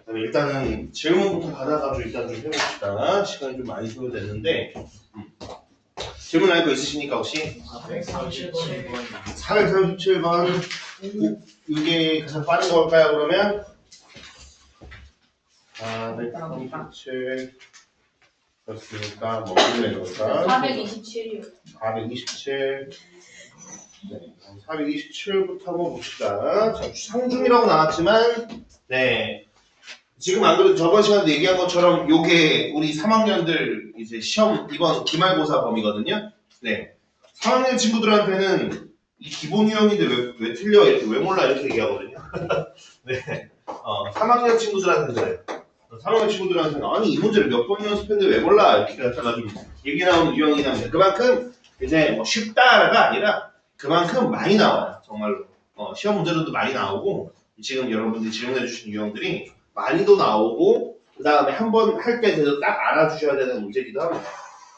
그럼 일단은 질문부터 받아가지고 일단 좀 해봅시다. 시간이 좀 많이 소요됐는데 질문 알 거 있으십니까 혹시? 437번 437번 이게 가장 빠른 걸까요 그러면? 437 그렇습니까? 뭐 끝내 놓을까? 427이요. 427 네, 427부터 한번 봅시다. 자, 상중이라고 나왔지만 네 지금 안 그래도 저번 시간에 얘기한 것처럼 요게 우리 3학년들 이제 시험 이번 기말고사 범위거든요. 네 3학년 친구들한테는 이 기본 유형인데 왜 틀려 이렇게 왜 몰라 이렇게 얘기하거든요. 네 3학년 친구들한테는 그래요. 3학년 친구들한테는 아니 이 문제를 몇 번 연습했는데 왜 몰라 이렇게 갖다가 좀 얘기 나오는 유형이 나옵니다. 그만큼 이제 뭐 쉽다가 아니라 그만큼 많이 나와요. 정말로 시험 문제들도 많이 나오고 지금 여러분들이 질문해 주신 유형들이 많이도 나오고 그 다음에 한 번 할 때 딱 알아주셔야 되는 문제기도 합니다.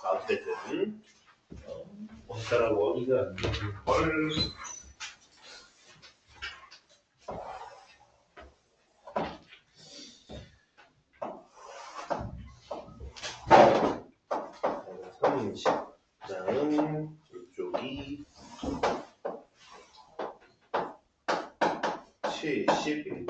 어쨌든 원따라고 원이가 안 되는 걸 그다음 이쪽이 71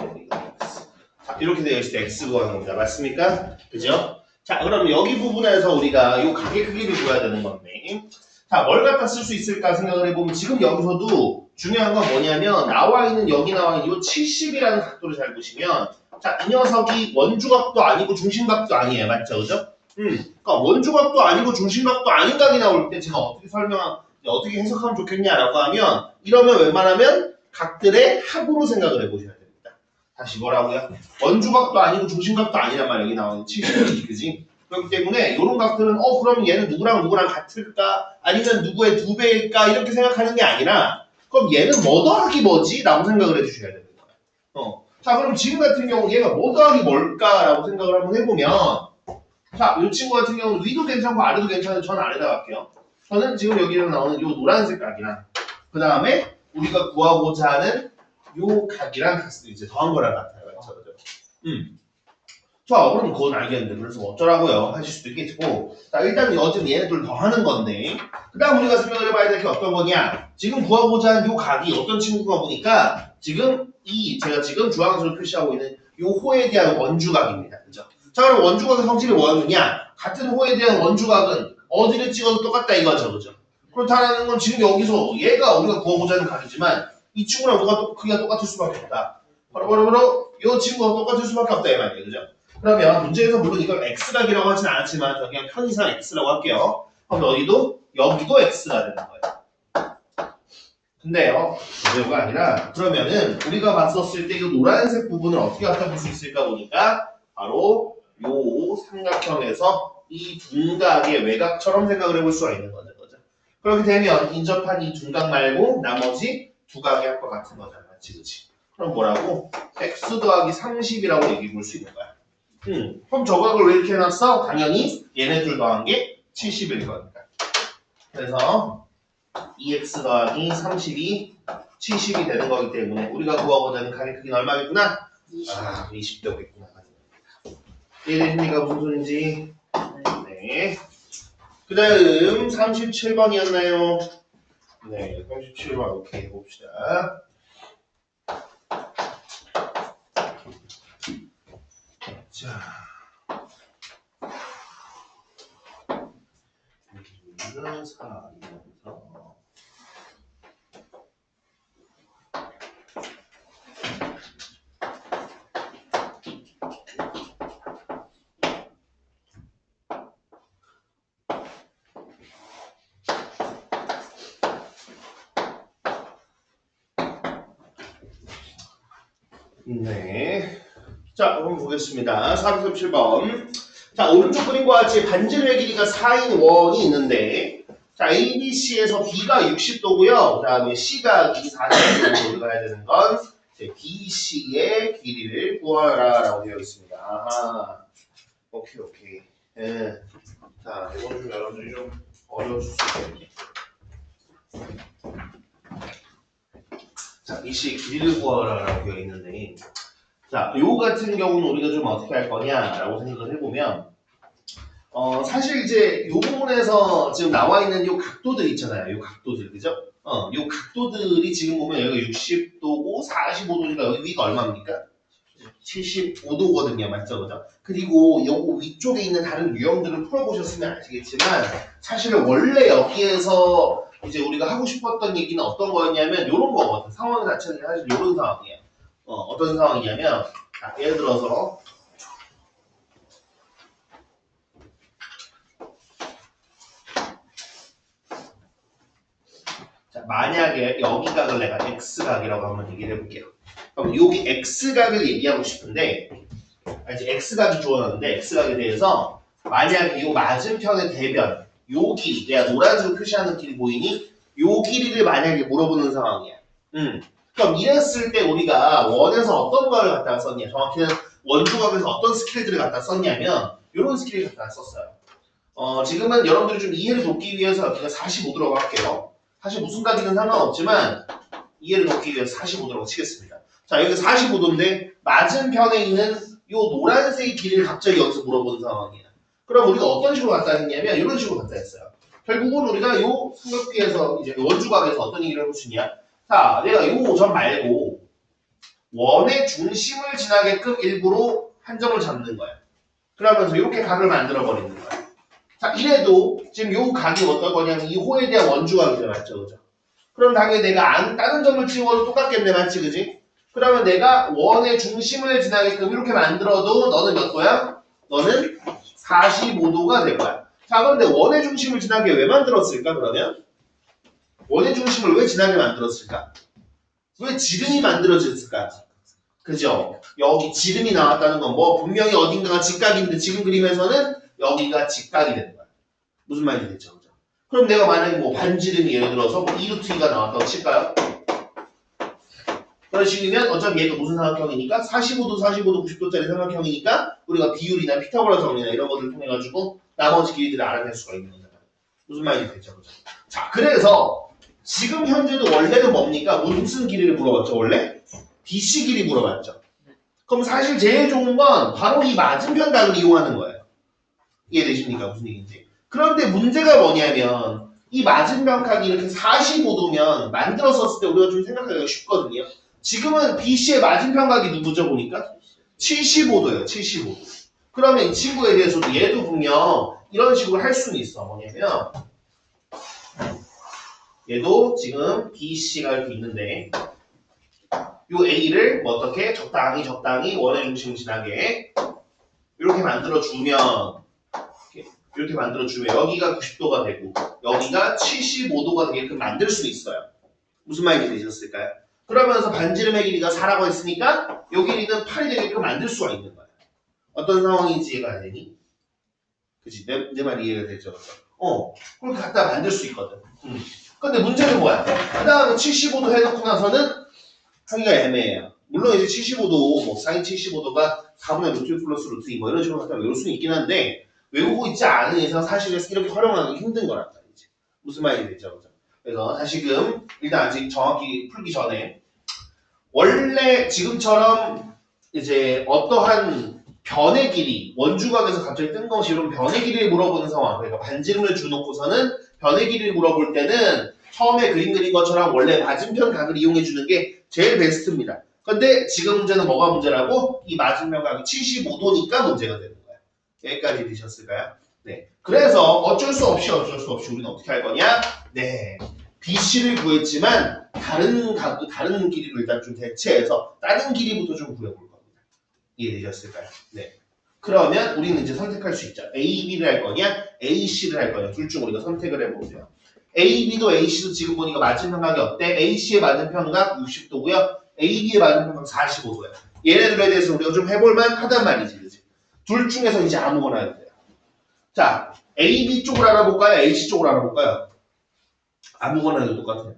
자, 이렇게 되어 있을 때 x 구하는 겁니다. 맞습니까? 그죠? 자, 그럼 여기 부분에서 우리가 이 가게 크기를 구해야 되는 건데 자, 뭘 갖다 쓸 수 있을까 생각을 해보면 지금 여기서도 중요한 건 뭐냐면 나와 있는 여기 나와 있는 이 70이라는 각도를 잘 보시면 자, 이 녀석이 원주각도 아니고 중심각도 아니에요. 맞죠? 그죠? 그러니까 원주각도 아니고 중심각도 아닌 각이 나올 때 제가 어떻게 해석하면 좋겠냐라고 하면 이러면 웬만하면 각들의 합으로 생각을 해보셔야 됩니다. 다시 뭐라고요? 원주각도 아니고 중심각도 아니란 말이야. 여기 나오는 70이지, 그지? 그렇기 때문에 이런 각들은 그럼 얘는 누구랑 누구랑 같을까? 아니면 누구의 2배일까? 이렇게 생각하는 게 아니라 그럼 얘는 뭐 더하기 뭐지? 라고 생각을 해주셔야 되는 거예요. 자, 그럼 지금 같은 경우 얘가 뭐 더하기 뭘까라고 생각을 한번 해보면 자, 이 친구 같은 경우는 위도 괜찮고 아래도 괜찮은데 저는 아래다 갈게요. 저는 지금 여기로 나오는 이 노란색 각이랑 그 다음에 우리가 구하고자 하는 요 각이랑 이제 더한 거랑 같아요. 그렇죠? 자, 그럼 그건 알겠는데 그래서 어쩌라고요? 하실 수도 있겠고 자, 일단 어쨌든 얘네들 더하는 건데 그 다음 우리가 생각을 해봐야 될 게 어떤 거냐 지금 구하고자 하는 요 각이 어떤 친구가 보니까 지금 제가 지금 주황색으로 표시하고 있는 요 호에 대한 원주각입니다. 그죠? 자, 그럼 원주각의 성질이 뭐였느냐 같은 호에 대한 원주각은 어디를 찍어도 똑같다 이거죠. 그죠? 그렇다는 건 지금 여기서 얘가 우리가 구하고자 하는 각이지만 이 친구랑 크기가 똑같을 수밖에 없다. 바로 이 친구가 똑같을 수밖에 없다 이 말이에요. 그죠? 그러면 문제에서 물론 이걸 x각이라고 하진 않았지만 저 그냥 편의상 x라고 할게요. 그럼 여기도 x가 되는 거예요. 근데요, 그거가 아니라 그러면은 우리가 봤었을 때 이 노란색 부분을 어떻게 갖다 볼 수 있을까 보니까 바로 요 삼각형에서 이 둔각의 외곽처럼 생각을 해볼 수가 있는 거죠. 그렇게 되면 인접한 이 둔각 말고 나머지 두 각이 할 것 같은 거잖아. 그치? 그럼 뭐라고? x 더하기 30이라고 얘기해 볼 수 있는 거야. 그럼 저 각을 왜 이렇게 해놨어? 당연히 얘네들 더한 게 70일 거니까. 그래서 2x 더하기 30이 70이 되는 거기 때문에 우리가 구하고자 하는 각의 크기는 얼마겠구나? 20되겠구나. 이해되십니까? 무슨 소린지? 네. 그 다음 37번이었나요? 네, 37번 오케이 해봅시다. 자, 여기는 4이면서 네. 자, 한번 보겠습니다. 437번. 자, 오른쪽 그림과 같이 반지름의 길이가 4인 원이 있는데 자, ABC에서 B가 60도고요. 그 다음에 C각이 40도로 가야 되는 건 BC의 길이를 구하라 라고 되어 있습니다. 아하. 오케이. 예. 자, 이건 좀 여러분들이 좀 어려울 수 있겠네. 자, BC의 길이를 구하라 라고 되어 있는데 자, 요 같은 경우는 우리가 좀 어떻게 할 거냐라고 생각을 해보면, 사실 이제 요 부분에서 지금 나와 있는 요 각도들 있잖아요. 요 각도들, 그죠? 요 각도들이 지금 보면 여기가 60도고 45도니까 여기 위가 얼마입니까? 75도거든요. 맞죠? 그죠? 그리고 요거 위쪽에 있는 다른 유형들을 풀어보셨으면 아시겠지만, 사실 원래 여기에서 이제 우리가 하고 싶었던 얘기는 어떤 거였냐면, 요런 거거든. 상황 자체는 사실 요런 상황이에요. 어떤 상황이냐면, 자, 예를 들어서, 자, 만약에 여기 각을 내가 X각이라고 한번 얘기를 해볼게요. 그럼 여기 X각을 얘기하고 싶은데, 이제 X각이 주어졌는데, X각에 대해서, 만약에 이 맞은편의 대변, 요 길이, 내가 노란색으로 표시하는 길이 보이니? 요 길이를 만약에 물어보는 상황이야. 그럼 이랬을 때 우리가 원에서 어떤 걸 갖다가 썼냐? 정확히는 원조각에서 어떤 스킬들을 갖다 썼냐면, 요런 스킬을 갖다 썼어요. 지금은 여러분들이 좀 이해를 돕기 위해서 여기가 45도라고 할게요. 사실 무슨 각이든 상관없지만 이해를 돕기 위해서 45도라고 치겠습니다. 자, 여기 45도인데 맞은편에 있는 요 노란색 길이를 갑자기 여기서 물어보는 상황이에요. 그럼 우리가 어떤 식으로 갖다 했냐면 이런 식으로 갖다 했어요. 결국은 우리가 요 삼각형에서 이제 원주각에서 어떤 얘기를 해볼 수 있냐? 자, 내가 요 점 말고 원의 중심을 지나게끔 일부러 한 점을 잡는 거야. 그러면서 이렇게 각을 만들어 버리는 거야. 자, 이래도 지금 요 각이 어떤 거냐면 이 호에 대한 원주각이죠, 맞죠, 그죠? 그럼 당연히 내가 다른 점을 찍어도 똑같겠네, 맞지, 그지? 그러면 내가 원의 중심을 지나게끔 이렇게 만들어도 너는 몇 도야? 너는 45도가 될 거야. 자, 그런데 원의 중심을 지나게 왜 만들었을까, 그러면? 원의 중심을 왜 지나게 만들었을까? 왜 지름이 만들어졌을까? 그죠? 여기 지름이 나왔다는 건 뭐 분명히 어딘가가 직각인데 지금 그림에서는 여기가 직각이 되는 거야. 무슨 말인지 됐죠? 그죠? 그럼 내가 만약에 뭐 반지름이 예를 들어서 뭐 2루트 2가 나왔다고 칠까요? 그런 식이면 어차피 얘가 무슨 삼각형이니까 45도, 45도, 90도짜리 삼각형이니까 우리가 비율이나 피타고라 정리나 이런 것들을 통해 가지고 나머지 길이들을 알아낼 수가 있는 거잖아요. 무슨 말인지 됐죠? 그죠? 자, 그래서 지금 현재도 원래는 뭡니까? 무슨 길이를 물어봤죠? 원래? BC 길이 물어봤죠. 그럼 사실 제일 좋은 건 바로 이 맞은편 각을 이용하는 거예요. 이해되십니까? 무슨 얘기인지. 그런데 문제가 뭐냐면 이 맞은편 각이 이렇게 45도면 만들어 썼을 때 우리가 좀 생각하기가 쉽거든요. 지금은 BC의 맞은편 각이 누구죠? 보니까 75도예요. 75도. 그러면 이 친구에 대해서도 얘도 분명 이런 식으로 할 수는 있어. 뭐냐면 얘도 지금 BC가 이렇게 있는데 요 A를 뭐 어떻게 적당히 원의 중심 지나게 이렇게 만들어주면 여기가 90도가 되고 여기가 75도가 되게끔 만들 수 있어요. 무슨 말인지 되셨을까요? 그러면서 반지름의 길이가 4라고 했으니까 요 길이는 8이 되게끔 만들 수가 있는 거예요. 어떤 상황인지 이해가 되니? 그치? 내 말 이해가 되죠? 그렇게 갖다 만들 수 있거든. 근데 문제는 뭐야? 그 다음에 75도 해놓고 나서는 하기가 애매해요. 물론 이제 75도, 뭐 사인 75도가 4분의 루트 플러스 루트 2 뭐 이런 식으로 갖다 외울 수는 있긴 한데 외우고 있지 않은 이상 사실 이렇게 활용하기 힘든 거란 말이지. 무슨 말인지 되죠? 그죠? 그래서 다시금 일단 아직 정확히 풀기 전에 원래 지금처럼 이제 어떠한 변의 길이 원주각에서 갑자기 뜬금없이 이런 변의 길이를 물어보는 상황, 그러니까 반지름을 주놓고서는 변의 길이를 물어볼 때는 처음에 그림 그린 것처럼 원래 맞은편 각을 이용해 주는 게 제일 베스트입니다. 근데 지금 문제는 뭐가 문제라고? 이 맞은편 각이 75도니까 문제가 되는 거야. 여기까지 되셨을까요? 네. 그래서 어쩔 수 없이 우리는 어떻게 할 거냐? 네. BC를 구했지만 다른 길이로 일단 좀 대체해서 다른 길이부터 좀 구해볼 겁니다. 이해되셨을까요? 네. 그러면 우리는 이제 선택할 수 있죠. A, B를 할 거냐, A, C를 할 거냐. 둘 중 우리가 선택을 해보세요. A, B도 A, C도 지금 보니까 맞은편 각이 어때? A, C의 맞은편 각 60도고요. A, B의 맞은편 각 45도예요. 얘네들에 대해서 우리가 좀 해볼만 하단 말이지. 그치? 둘 중에서 이제 아무거나 해도 돼요. 자, A, B 쪽을 알아볼까요? A, C 쪽을 알아볼까요? 아무거나 해도 똑같아요.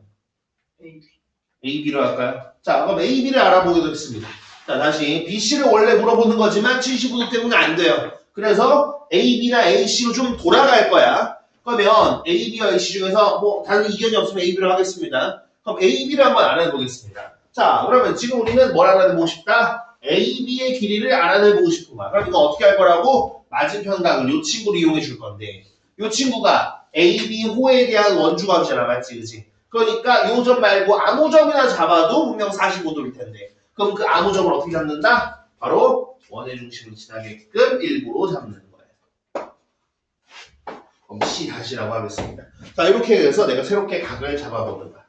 A, B를 할까요? 자, 그럼 A, B를 알아보기로 했습니다. 자, 다시 BC를 원래 물어보는 거지만 75도 때문에 안 돼요. 그래서 A, B나 A, C로 좀 돌아갈 거야. 그러면 A, B와 A, C 중에서 뭐 다른 이견이 없으면 A, B를 하겠습니다. 그럼 A, B를 한번 알아보겠습니다. 자, 그러면 지금 우리는 뭘 알아보고 싶다? AB의 길이를 알아내보고 싶은 거야. 그럼 이거 어떻게 할 거라고? 맞은편 각을 이 친구를 이용해 줄 건데 이 친구가 AB 호에 대한 원주각이잖아. 맞지? 그치? 그러니까 요 점 말고 아무 점이나 잡아도 분명 45도일 텐데 그럼 그 아무 점을 어떻게 잡는다? 바로 원의 중심을 지나게끔 일부러 잡는 거예요. 그럼 C 다시라고 하겠습니다. 자 이렇게 해서 내가 새롭게 각을 잡아보는 거야.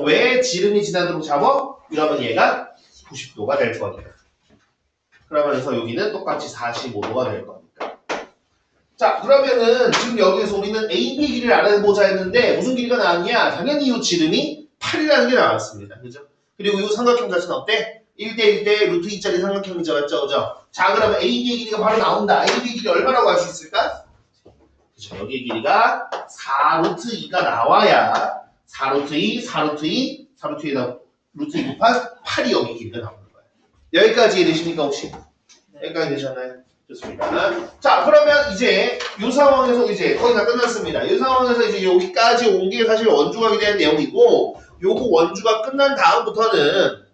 왜 지름이 지나도록 잡아? 이러면 얘가 90도가 될 거니까. 그러면서 여기는 똑같이 45도가 될 거니까. 자 그러면은 지금 여기에서 우리는 AB 길이를 알아보자 했는데 무슨 길이가 나왔냐? 당연히 이 지름이 8이라는 게 나왔습니다. 그죠? 그리고 이 삼각형 자체는 어때? 1대1대 루트 2짜리 삼각형이죠. 맞죠? 그죠? 자 그러면 AB의 길이가 바로 나온다. AB의 길이 얼마라고 할 수 있을까? 그죠? 여기의 길이가 4루트 2가 나와야 4루트 2, 4루트 2, 4루트 2에다 루트 2 곱한 8이 여기 길이가 나오는 거예요. 여기까지 이해되십니까 혹시? 여기까지 되셨나요? 좋습니다. 자 그러면 이제 이 상황에서 이제 거의 다 끝났습니다. 이 상황에서 이제 여기까지 온 게 사실 원주각에 대한 내용이고 요거 원주각 끝난 다음부터는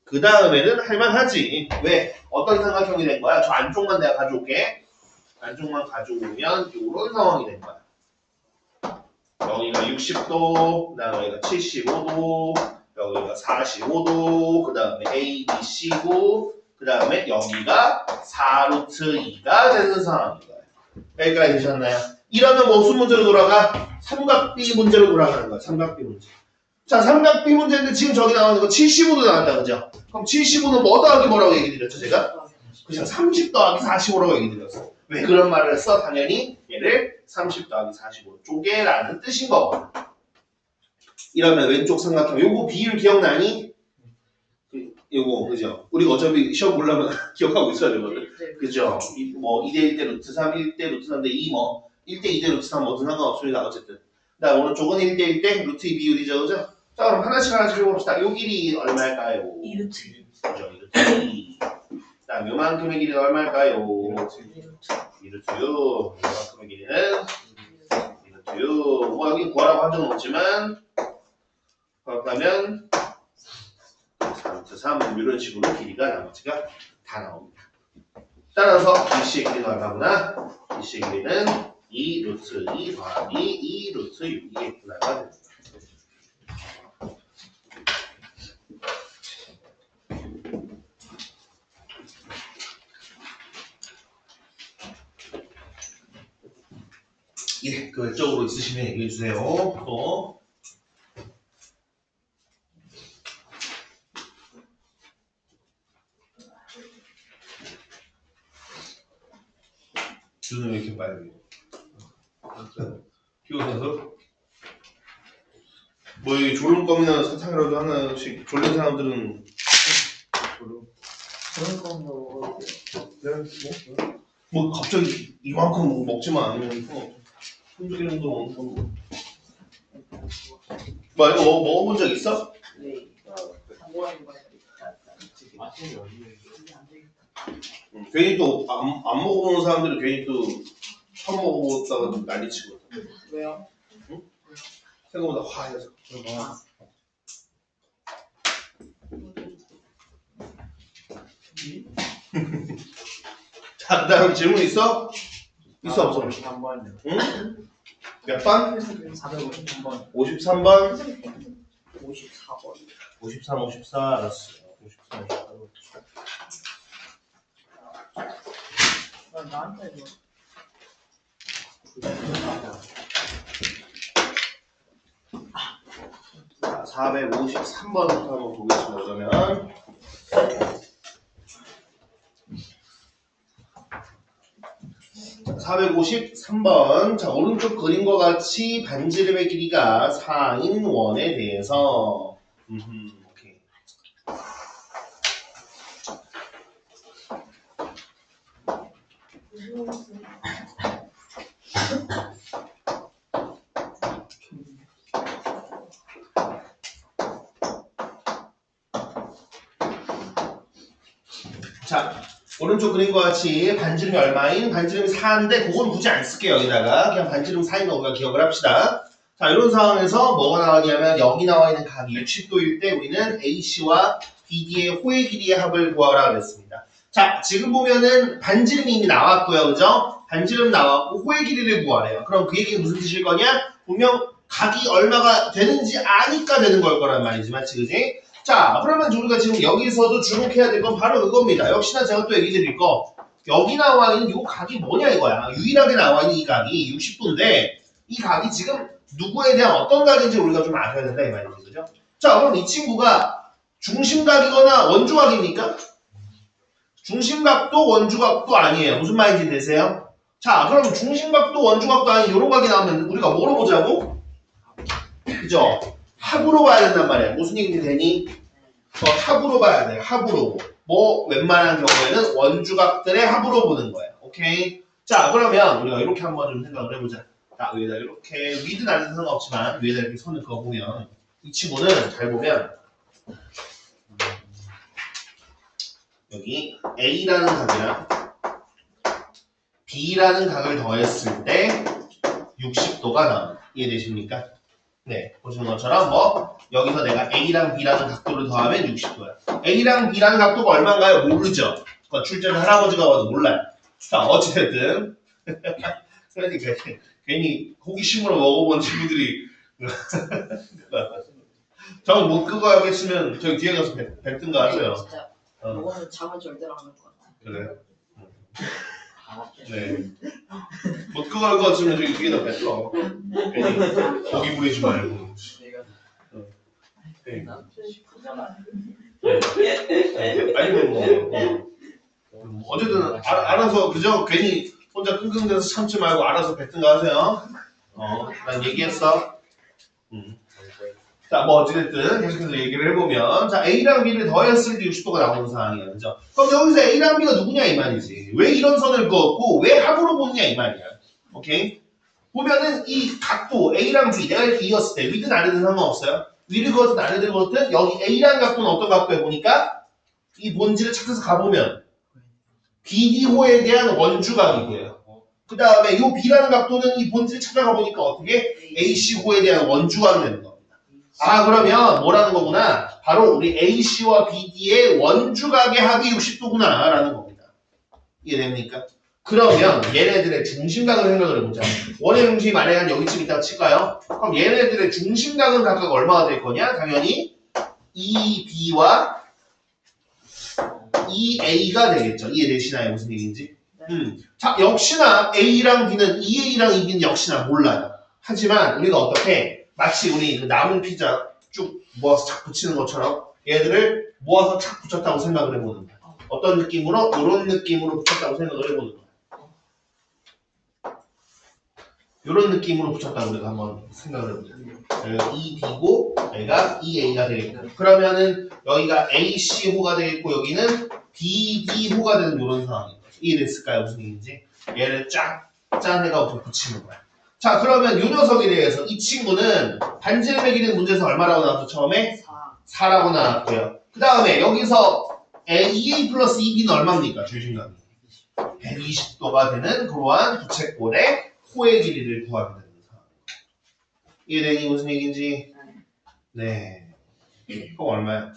그 다음에는 할만하지. 왜? 어떤 삼각형이 된 거야? 저 안쪽만 내가 가져올게. 안쪽만 가져오면 이런 상황이 된 거야. 여기가 60도, 그 다음에 여기가 75도, 여기가 45도, 그 다음에 A, B, C고, 그 다음에 여기가 4루트 2가 되는 상황인 거예요. 여기까지 되셨나요? 이러면 무슨 문제로 돌아가? 삼각비 문제로 돌아가는 거야. 삼각비 문제. 자, 삼각비 문제인데 지금 저기 나오는 거 75도 나왔다, 그죠? 그럼 75는 뭐 더하기 뭐라고 얘기 드렸죠, 제가? 그죠? 30 더하기 45라고 얘기 드렸어. 왜 그런 말을 했어? 당연히 얘를 30 더하기 45 쪼개라는 뜻인 거거든. 이러면 왼쪽 삼각형, 요거 비율 기억나니? 요거, 그죠? 우리가 어차피 시험 보려면 기억하고 있어야 되거든. 그죠? 뭐 2대1 대 루트 3, 1대 루트 3 대 2, 뭐 1대 2 대 루트 3 뭐든 상관없습니다. 어쨌든. 그다음 오른쪽은 1대1 대 루트 2 비율이죠, 그죠? 자, 그럼 하나씩 해봅시다. 요 길이 얼마일까요? 2루트. 그죠? 2루트 2. 그다음 요만큼의 길이가 얼마일까요? 2루트 6. 요만큼의 길이는 2루트 6. 뭐 여기 구하라고 한 적은 없지만 그렇다면 4루트 3 이런 식으로 길이가 나머지가 다 나옵니다. 따라서 BC의 길이는 얼마구나? BC의 길이는 2루트 2 더하기 2루트 6이겠구나가 됩니다. 예, 그 외적으로 있으시면 얘기해 주세요. 또 눈을 왜 이렇게 빨개? 피곤해서? 뭐 이 졸음껌이나 사탕이라도 하나씩 졸린 사람들은 그런 거 먹어도 뭐 갑자기 이만큼 먹지만 않으면 손질 정도 먹는 건 뭐 이거 먹어본 적 있어? 네. 한국인 거에 괜히 또 안 먹어보는 사람들은 괜히 또 처음 먹어보다가 난리치고 왜요? 생각보다 화해서 자, 그 다음 질문 있어? 있어 없어? 53번이요. 응? 몇 번? 453번. 53번? 54번. 53, 54 알았어. 53, 54. 나한테 뭐. 453번부터 한번 보겠습니다. 그러면 453번. 자, 오른쪽 그림과 같이 반지름의 길이가 4인 원에 대해서 오케이. 자, 오른쪽 그림과 같이 반지름이 얼마인? 반지름이 4인데 그건 굳이 안 쓸게요. 여기다가 그냥 반지름 4인 거 우리가 기억을 합시다. 자, 이런 상황에서 뭐가 나왔냐면 여기 나와 있는 각이 60도일 때 우리는 AC와 BD의 호의 길이의 합을 구하라 그랬습니다. 자, 지금 보면은 반지름이 이미 나왔고요. 그죠? 반지름 나왔고 호의 길이를 구하래요. 그럼 그 얘기는 무슨 뜻일 거냐? 분명 각이 얼마가 되는지 아니까 되는 걸 거란 말이지. 맞지? 그지? 자, 그러면 우리가 지금 여기서도 주목해야 될 건 바로 그겁니다. 역시나 제가 또 얘기 드릴 거. 여기 나와 있는 이 각이 뭐냐 이거야. 유일하게 나와 있는 이 각이 60도인데 이 각이 지금 누구에 대한 어떤 각인지 우리가 좀 알아야 된다 이 말이지. 그죠? 자, 그럼 이 친구가 중심각이거나 원주각입니까? 중심각도 원주각도 아니에요. 무슨 말인지 되세요? 자, 그럼 중심각도 원주각도 아닌 이런 각이 나오면 우리가 뭐로 보자고? 그죠? 합으로 봐야 된단 말이야. 무슨 얘기인지 되니? 합으로 봐야 돼. 합으로. 뭐 웬만한 경우에는 원주각들의 합으로 보는 거예요. 오케이? 자, 그러면 우리가 이렇게 한번 좀 생각을 해보자. 자, 위에다 이렇게 위든 아래든 상관없지만 위에다 이렇게 손을 그어보면 이 친구는 잘 보면 여기 A라는 각이랑 B라는 각을 더했을 때 60도가 나옵니다. 이해되십니까? 네, 보시는 것처럼 뭐 여기서 내가 A랑 B라는 각도를 더하면 60도야. A랑 B라는 각도가 얼마인가요? 모르죠. 그건 출제를 할아버지가 와도 몰라요. 자, 어찌됐든 그러니까 괜히 호기심으로 먹어본 친구들이 정 못 그거 하겠으면 저기 뒤에 가서 뱉든가 하세요. 진짜 이거는 잠은 절대로 안 올 것 같아. 그래요? 네. 못 그거 할 것 같으면 저기 뒤에다 뱉어. 괜히 고기 부리지 말고. 네. 아니면 뭐 어쨌든 알아서 그죠? 괜히 혼자 끙끙대서 참지 말고 알아서 뱉든가 하세요. 난 얘기했어. 자, 뭐 어찌됐든 계속해서 얘기를 해보면 자, A랑 B를 더했을 때 60도가 나오는 상황이야. 그죠? 그럼 여기서 A랑 B가 누구냐 이 말이지. 왜 이런 선을 그었고 왜 합으로 보느냐 이 말이야. 오케이? 보면은 이 각도 A랑 B 내가 이렇게 이었을 때 위든 아래든 상관없어요. 위를 그었든 아래를 그었든 여기 A라는 각도는 어떤 각도에 보니까 이 본질을 찾아서 가보면 BD호에 대한 원주각이고요. 그 다음에 이 B라는 각도는 이 본질을 찾아가 보니까 어떻게 AC호에 대한 원주각이 되는 겁니다. 아, 그러면 뭐라는 거구나? 바로 우리 AC와 BD의 원주각의 합이 60도구나 라는 겁니다. 이해됩니까? 그러면 얘네들의 중심각을 생각을 해보자. 원의 중심이 만약에 한 여기쯤 있다고 칠까요? 그럼 얘네들의 중심각은 각각 얼마가 될 거냐? 당연히 EB와 EA가 되겠죠. 이해되시나요? 무슨 얘기인지? 자, 역시나 A랑 B는 EA랑 EB는 역시나 몰라요. 하지만 우리가 어떻게 마치 우리 그 남은 피자 쭉 모아서 착 붙이는 것처럼 얘들을 모아서 착 붙였다고 생각을 해보는 거야. 어떤 느낌으로? 이런 느낌으로 붙였다고 생각을 해보는 거야. 이런 느낌으로 붙였다고 우리가 한번 생각을 해보자. 여기가 EB고 여기가 EA가 되겠고 그러면은 여기가 AC호가 되겠고 여기는 BD호가 되는 이런 상황인 거죠. 이해됐을까요? 무슨 얘기인지? 얘를 쫙 짠해가 붙이는 거야. 자, 그러면 이 녀석에 대해서 이 친구는 반지름의 길이는 문제에서 얼마라고 나왔죠? 처음에? 4라고 나왔고요. 그 다음에 여기서 EA 플러스 EB는 얼마입니까? 중심각이 120도가 되는 그러한 부채꼴의 호의 길이를 구하게 되는 상황. 이해되니 무슨 얘기인지? 네. 그럼 얼마야?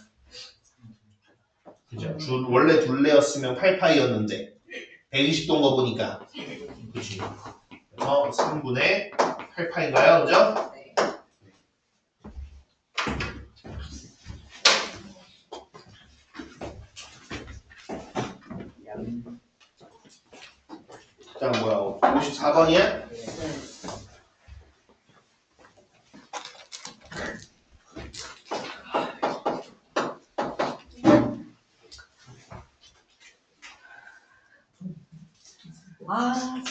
그죠? 원래 둘레였으면 8파이였는데 120도인 거 보니까 그치? 그래서 3분의 8파인가요? 그죠? 네. 자, 뭐야? 54번이야? 아,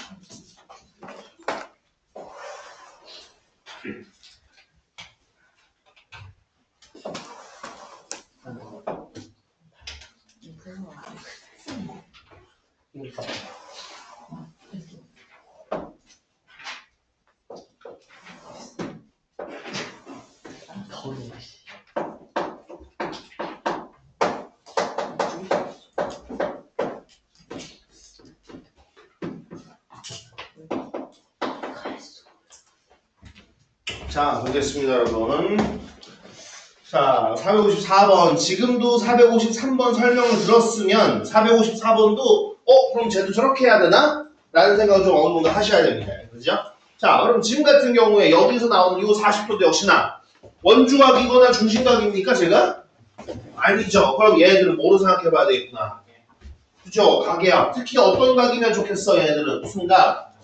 자, 보겠습니다, 여러분. 자, 454번. 지금도 453번 설명을 들었으면 454번도 그럼 쟤도 저렇게 해야 되나? 라는 생각을 좀 어느 정도 하셔야 됩니다. 그죠? 자, 그럼 지금 같은 경우에 여기서 나오는 이 40도도 역시나 원주각이거나 중심각입니까, 제가? 아니죠. 그럼 얘네들은 뭐로 생각해 봐야 되겠구나. 그죠? 각이야. 특히 어떤 각이면 좋겠어, 얘네들은. 무슨 각?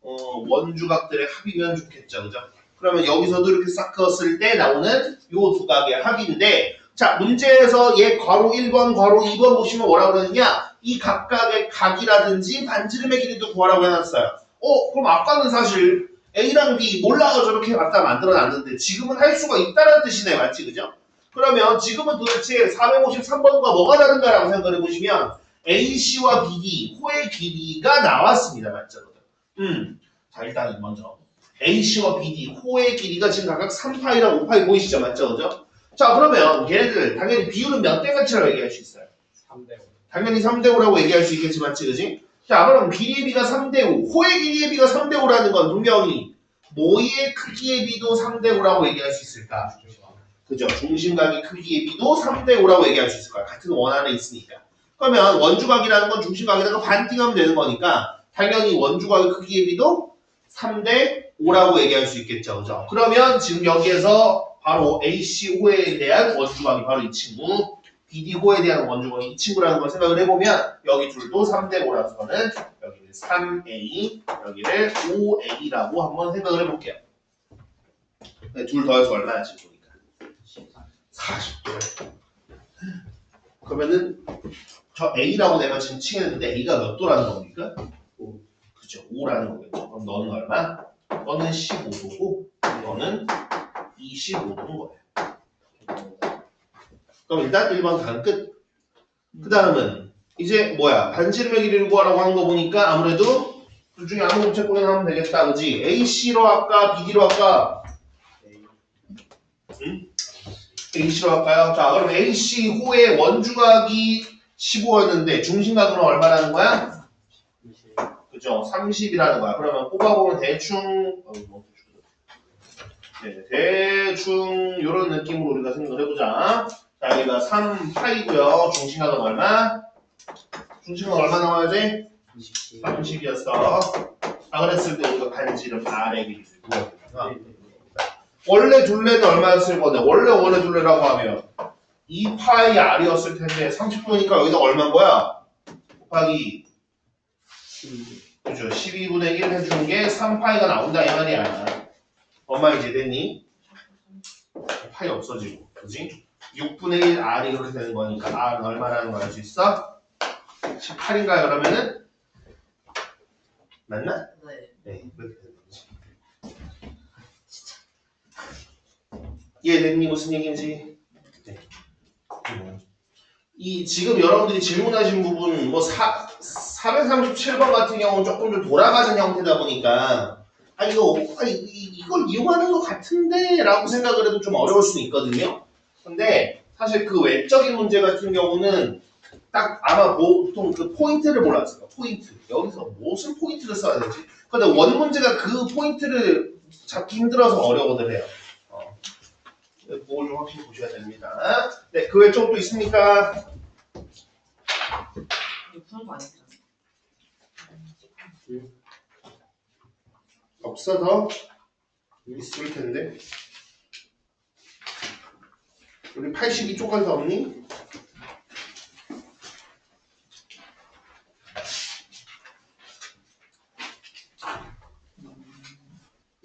원주각들의 합이면 좋겠죠. 그죠? 그러면 여기서도 이렇게 싹 그었을 때 나오는 요 두 각의 합인데, 자, 문제에서 얘 괄호 1번, 괄호 2번 보시면 뭐라고 그러느냐? 이 각각의 각이라든지 반지름의 길이도 구하라고 해놨어요. 그럼 아까는 사실 A랑 B 몰라서 저렇게 갖다 만들어놨는데 지금은 할 수가 있다는 뜻이네. 맞지? 그죠? 그러면 지금은 도대체 453번과 뭐가 다른가라고 생각을 해보시면 AC와 BD, 호의 길이가 나왔습니다. 맞죠? 자, 일단은 먼저 AC와 BD, 호의 길이가 지금 각각 3파이랑 5파이 보이시죠? 맞죠? 그죠? 자, 그러면 얘네들 당연히 비율은 몇 대 같이라고 얘기할 수 있어요? 3대 5. 당연히 3대5라고 얘기할 수 있겠지, 맞지? 그지? 자, 그럼 비의 비가 3대5, 호의 길이의 비가 3대5라는 건 분명히 모의 크기의 비도 3대5라고 얘기할 수 있을까? 그죠? 중심각의 크기의 비도 3대5라고 얘기할 수 있을 거야. 같은 원 안에 있으니까. 그러면 원주각이라는 건 중심각에다가 반띵하면 되는 거니까 당연히 원주각의 크기의 비도 3대5라고 얘기할 수 있겠죠. 그죠? 그러면 지금 여기에서 바로 AC 호에 대한 원주각이 바로 이 친구, BD호에 대한 원주각이 이 친구라는 걸 생각을 해보면 여기 둘도 3대5라서는 여기를 3A, 여기를 5A라고 한번 생각을 해볼게요. 네, 둘 더해서 얼마나 지금 보니까 40도. 그러면은 저 A라고 내가 지금 칭했는데 A가 몇 도라는 겁니까? 5. 그죠? 5라는 거겠죠. 그럼 너는 얼마? 너는 15도고 너는 25도인 거예요. 그럼 일단 1번 단 끝. 그 다음은 이제 뭐야? 반지름의 길이를 구하라고 하는 거 보니까 아무래도 둘 중에 아무 곱셈 하면 되겠다. 그지? AC로 할까? BD로 할까? 응? AC로 할까요? 자, 그럼 AC호의 원주각이 15였는데 중심각은 얼마라는 거야? 20. 그죠? 30이라는 거야. 그러면 뽑아보면 대충 대충 이런 느낌으로 우리가 생각을 해보자. 자, 여기가 3파이고요. 중심각은 얼마? 중심각은 얼마 나와야지? 30이었어. 자, 그랬을 때 우리가 반지름 R의 길이를 구해야 되잖아. 원래 둘레는 얼마였을 건데? 원래 둘레라고 하면 2파이 R이었을 텐데 30도니까 여기다 얼마인 거야? 곱하기 그죠? 12분의 1 해주는 게 3파이가 나온다 이 말이야. 얼마 이제 됐니? 파이 없어지고, 그지? 6분의 1 R이 그렇게 되는 거니까 R은 얼마라는 걸 알 수 있어? 18인가요? 그러면은? 맞나? 네. 네, 그렇게 되는 거지. 이해됐니? 무슨 얘기인지? 네. 이 지금 여러분들이 질문하신 부분 뭐 437번 같은 경우는 조금 좀 돌아가는 형태다 보니까 이걸 이용하는 것 같은데 라고 생각을 해도 좀 어려울 수는 있거든요. 근데 사실 그 외적인 문제 같은 경우는 딱 아마 보통 그 포인트를 몰랐어요. 포인트. 여기서 무슨 포인트를 써야 되지? 근데 원 문제가 그 포인트를 잡기 힘들어서 어려워들 해요. 그걸 좀 확실히 보셔야 됩니다. 네, 그 외 좀 또 있습니까? 이거 푸는 거 아니야? 없어 더? 있을 텐데. 우리 82쪽까지 더 없니?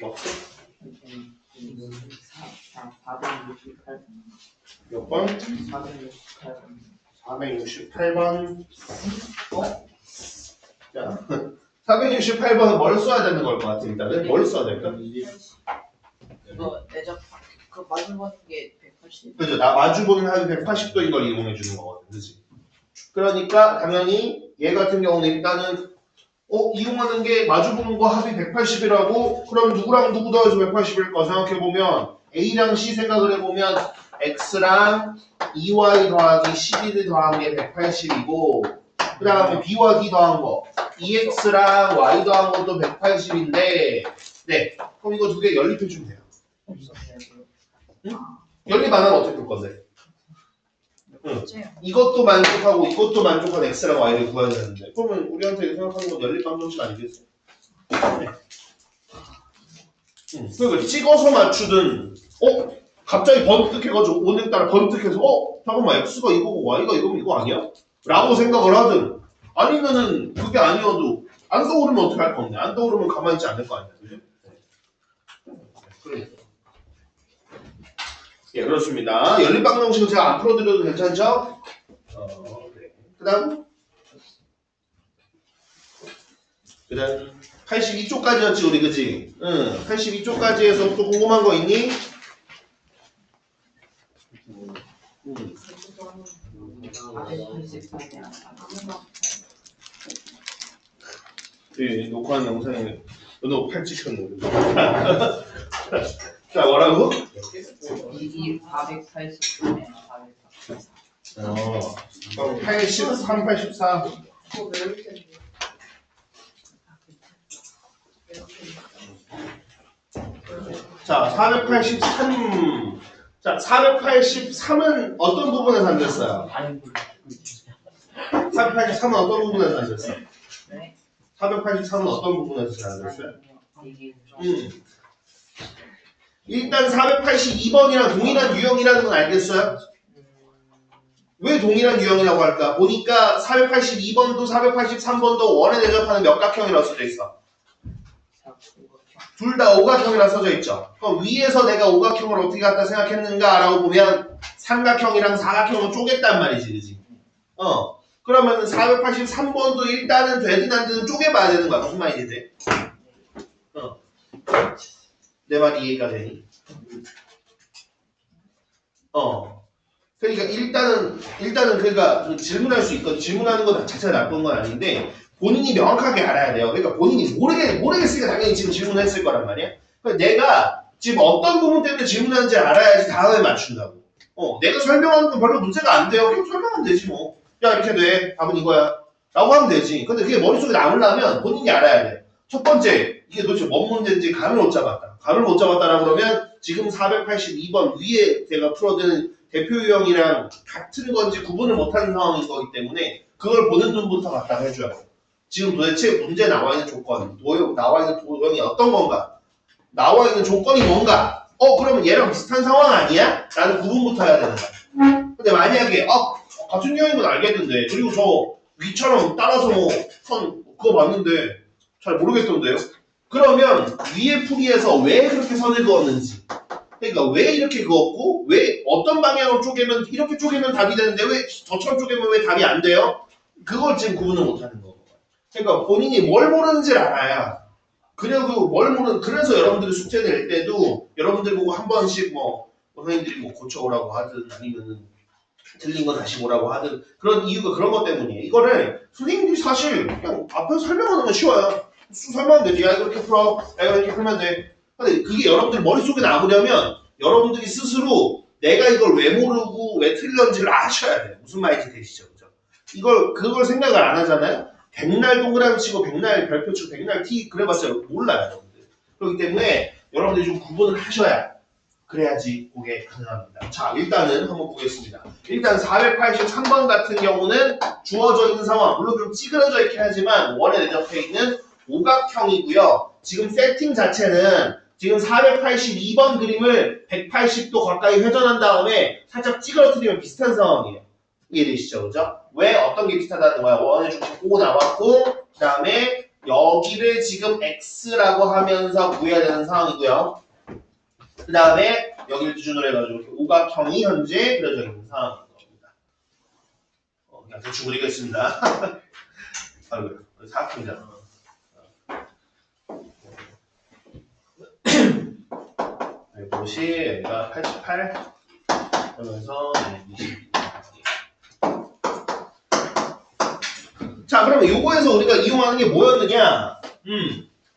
없어? 468번. 몇 번? 468번. 468번. 자, 468번은 뭘 써야 되는 걸 것 같아, 일단은? 뭘 써야 될까? 이거 내적 그 마주보는 게 180. 그죠? 나 마주보는 합이 180도인 걸 이용해 주는 거거든, 그지? 그러니까 당연히 얘 같은 경우는 일단은 이용하는 게 마주보는 거 합이 180이라고 그럼 누구랑 누구 더해서 180일 거 생각해보면 A랑 C 생각을 해보면 X랑 2Y 더하기 11을 더한 게 180이고 그 다음에 B와 D 더한 거 2X랑 Y 더한 것도 180인데 네 그럼 이거 두 개 연립해주면 돼요. 없었어요. 응? 연립 안 하면 어떻게 풀 건데? 그치? 이것도 만족하고 이것도 만족한 x랑 y를 구해야 되는데 그러면 우리한테 생각하는 건 연립 방정식 아니겠어? 네. 그러니까 찍어서 맞추든 갑자기 번뜩해가지고 오늘따라 번뜩해서 잠깐만 x가 이거고 y가 이거면 이거 아니야? 라고 생각을 하든 아니면은 그게 아니어도 안 떠오르면 어떻게 할 건데 안 떠오르면 가만히 있지 않을 거 아니야 그죠? 그러니까. 예 그렇습니다. 연립 방정식은 제가 안 풀어드려도 괜찮죠? 네. 그다음 82쪽까지였지 우리 그지? 응 82쪽까지 해서 또 궁금한 거 있니? 예, 녹화한 영상에 너 팔찌켰노. 자 뭐라고? 이기 483에 484. 그럼 83, 84. 그거 외울 텐데. 자 483. 자 483은 어떤 부분에서 안 됐어요? 483은 어떤 부분에서 안 됐어요? 네. 483은 어떤 부분에서 잘 안 됐어요? 이기 일단 482번이랑 동일한 유형이라는 건 알겠어요? 왜 동일한 유형이라고 할까? 보니까 482번도 483번도 원에 대접하는 몇 각형이라고 써져 있어. 둘 다 오각형이라 써져 있죠. 그럼 위에서 내가 오각형을 어떻게 갖다 생각했는가라고 보면 삼각형이랑 사각형을 쪼갰단 말이지, 그지? 그러면 483번도 일단은 되든 안 되든 쪼개봐야 되는 거야. 무슨 말인지 돼? 내 말이 이해가 되니? 그러니까 일단은 그러니까 질문할 수 있거든. 질문하는 것 자체가 나쁜 건 아닌데 본인이 명확하게 알아야 돼요. 그러니까 본인이 모르겠으니까 당연히 지금 질문했을 거란 말이야. 그러니까 내가 지금 어떤 부분 때문에 질문하는지 알아야지 다음에 맞춘다고. 내가 설명하는 건 별로 문제가 안 돼요. 그냥 설명하면 되지 뭐. 야 이렇게 돼. 답은 이거야. 라고 하면 되지. 근데 그게 머릿속에 남으려면 본인이 알아야 돼. 첫 번째, 이게 도대체 뭔 문제인지 감을 못 잡았다. 감을 못 잡았다라고 그러면 지금 482번 위에 제가 풀어드는 대표 유형이랑 같은 건지 구분을 못하는 상황인 거기 때문에 그걸 보는 눈부터 갖다가 해줘야 돼. 지금 도대체 문제 나와 있는 조건, 나와 있는 도형이 어떤 건가? 나와 있는 조건이 뭔가? 그러면 얘랑 비슷한 상황 아니야? 라는 구분부터 해야 되는 거야. 근데 만약에 같은 유형인 건 알겠는데 그리고 저 위처럼 따라서 선 그거 봤는데 잘 모르겠던데요? 그러면 위에 풀이에서 왜 그렇게 선을 그었는지 그러니까 왜 이렇게 그었고 왜 어떤 방향으로 쪼개면 이렇게 쪼개면 답이 되는데 왜 저처럼 쪼개면 왜 답이 안 돼요? 그걸 지금 구분을 못하는 거고 그러니까 본인이 뭘 모르는지를 알아야 그리고 그래서 여러분들이 숙제 낼 때도 여러분들 보고 한 번씩 선생님들이 고쳐오라고 하든 아니면은 틀린 거 다시 보라고 하든 그런 이유가 그런 것 때문이에요. 이거를 선생님들이 사실 그냥 앞에서 설명하는 건 쉬워요. 설명하면 되지. 야 이거 이렇게 풀어. 야 이거 이렇게 풀면 돼. 근데 그게 여러분들 머릿속에 남으려면 여러분들이 스스로 내가 이걸 왜 모르고 왜 틀렸는지를 아셔야 돼요. 무슨 말인지 되시죠? 그죠? 그걸 생각을 안 하잖아요. 백날 동그라미 치고 백날 별표 치고 백날 T 그래봤자 몰라요. 여러분들. 그렇기 때문에 여러분들이 좀 구분을 하셔야 그래야지 그게 가능합니다. 자 일단은 한번 보겠습니다. 일단 483번 같은 경우는 주어져 있는 상황 물론 좀 찌그러져 있긴 하지만 원에 대접해 있는 오각형이고요. 지금 세팅 자체는 지금 482번 그림을 180도 가까이 회전한 다음에 살짝 찌그러뜨리면 비슷한 상황이에요. 이해되시죠? 그죠? 왜 어떤 게 비슷하다는 거야? 원의 중심 O 나왔고 그 다음에 여기를 지금 X라고 하면서 구해야 되는 상황이고요. 그 다음에 여기를 기준으로 해가지고 이렇게 오각형이 현재 그려져 있는 상황인 겁니다. 그냥 대충 그리겠습니다. 아이고, 사각형이잖아. 여기 여기가 88 그러면서 22. 자, 그러면 요거에서 우리가 이용하는 게 뭐였느냐?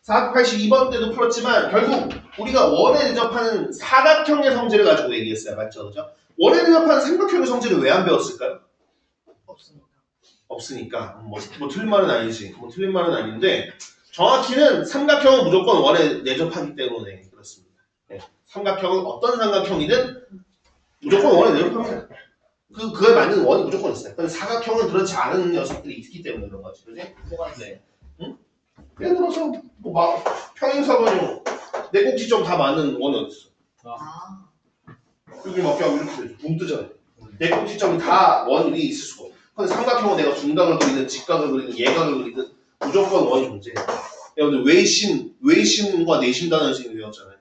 482번 때도 풀었지만 결국 우리가 원에 대접하는 사각형의 성질을 가지고 얘기했어요. 맞죠? 그죠? 원에 대접하는 삼각형의 성질을 왜 안 배웠을까요? 없으니까. 뭐 틀린 말은 아니지. 틀린 말은 아닌데 정확히는 삼각형은 무조건 원에 대접하기 때문에 그렇습니다. 네. 삼각형은 어떤 삼각형이든 무조건 원에 내려가면 그거에 맞는 원이 무조건 있어요. 근데 사각형은 그렇지 않은 녀석들이 있기 때문에 그런 거지, 그지? 뭐가 있어요? 네. 응? 예를 들어서 뭐 평행사변형 내 꼭지점 다 맞는 원이 어디 있어? 아. 여기 막 그냥 이렇게 되죠. 붕 뜨잖아요. 내 꼭지점이 다 원 위에 있을 수가 없어. 근데 삼각형은 내가 둔각을 그리든 직각을 그리든 예각을 그리든 무조건 원이 존재해. 여러분들 외심과 내심단을 선생님이 배웠잖아요.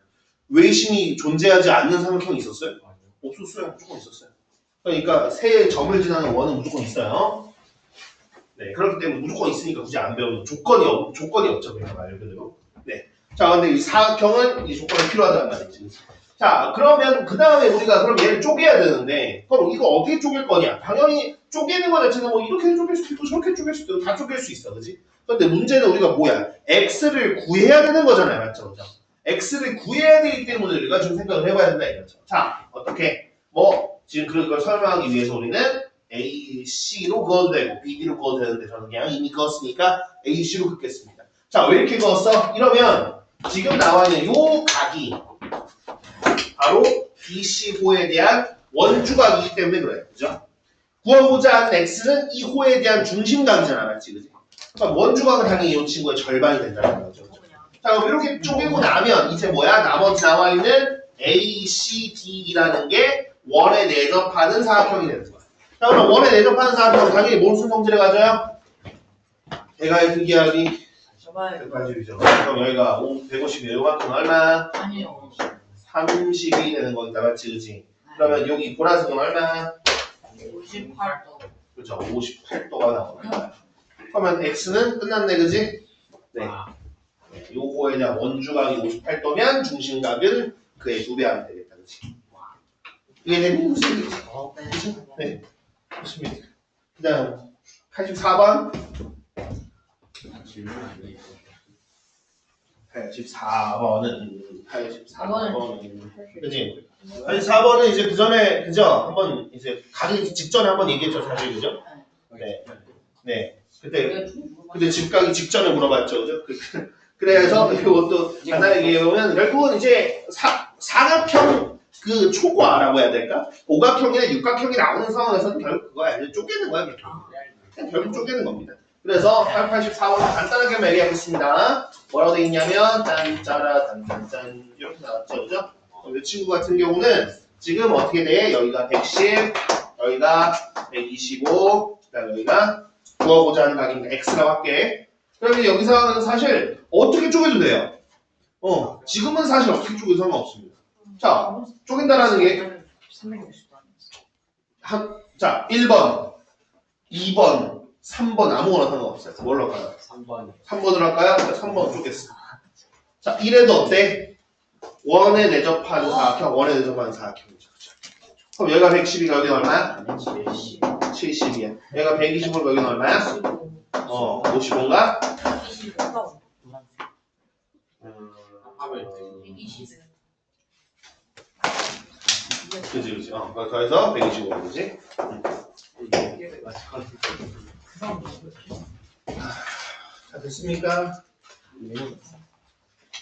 외심이 존재하지 않는 삼각형이 있었어요? 없었어요. 무조건 있었어요. 그러니까 세 점을 지나는 원은 무조건 있어요. 네, 그렇기 때문에 무조건 있으니까 굳이 안 배우는 조건이 없죠, 그냥 말 그대로. 네. 자, 근데 이 사각형은 이 조건이 필요하다는 말이지. 자, 그러면 그 다음에 우리가 그럼 얘를 쪼개야 되는데, 그럼 이거 어떻게 쪼갤 거냐? 당연히 쪼개는 거 자체는 뭐 이렇게 쪼갤 수도 있고 저렇게 쪼갤 수도 있고 다 쪼갤 수 있어, 그렇지? 근데 문제는 우리가 뭐야? x를 구해야 되는 거잖아요, 맞죠, 그죠? x를 구해야 되기 때문에 우리가 좀 생각을 해봐야 된다 이거죠. 자, 어떻게? 뭐 지금 그걸 설명하기 위해서 우리는 A, C로 그어도 되고 B, D로 그어도 되는데 저는 그냥 이미 그었으니까 A, C로 긋겠습니다. 자, 왜 이렇게 그었어? 이러면 지금 나와 있는 요 각이 바로 BC호에 대한 원주각이기 때문에 그래요. 그죠? 구하고자 하는 X는 이 호에 대한 중심각이잖아, 맞지? 그지? 그러니까 원주각은 당연히 이 친구의 절반이 된다는 거죠. 그냥. 자, 그럼 이렇게 쪼개고 나면 이제 뭐야? 나머지 나와 있는 A, C, D라는 게 원에 내접하는 사각형이 되는 거야. 자, 그럼 원에 내접하는 사각형은 당연히 뭔 순성질을 가져요? 대가의 크기합이 정말 180이죠. 그럼 여기가 150이 요만큼 얼마? 아니요. 30이 되는 거니까 맞지, 그지? 그러면 여기 보라색은 얼마? 58도. 그렇죠. 58도가 나오는 거야. 그러면 X는 끝났네, 그지? 네. 요거에 대한 원주각이 58도면 중심각은 그의 2배 하면 되겠다, 그지? 이게 되는 무슨 얘기지? 그죠? 네. 좋습니다. 그 다음 84번. 84번은 그지? 84번은 이제 그 전에 그죠? 한번 이제 가기 직전에 한번 얘기했죠, 사실 그죠? 네. 네. 그때 집 가기 직전에 물어봤죠, 그죠? 그래서 이것도 간단하게 얘기해보면 결국은 이제 사각형 그 초과라고 해야 될까? 오각형이나 육각형이 나오는 상황에서는 결국 그거야. 이제 쪼개는 거야. 그냥 결국 쪼개는 겁니다. 그래서 84번 간단하게 얘기하겠습니다. 뭐라고 돼 있냐면 짠짜라 짠짠짠 이렇게 나왔죠, 그죠? 이 친구 같은 경우는 지금 어떻게 돼? 여기가 110, 여기가 125, 그다음 여기가 구하고자 하는 각인 x라고 할게. 그러면 여기서는 사실 어떻게 쪼개도 돼요. 지금은 사실 어떻게 쪼개도 상관없습니다. 자, 쪼갠다라는 게 360도. 자, 1번, 2번, 3번 아무거나 상관없어요. 뭘로 할까요? 3번으로 할까요? 3번 쪼갰어. 자, 이래도 어때? 원에 내접하는 사각형, 원에 내접하는 사각형이죠. 그럼 여기가 110이가 여기는 얼마야? 70이야. 여기가 125가 여기는 얼마야? 55인가? 25도. 20. 그지. 더해서 125, 그지? 자, 됐습니까?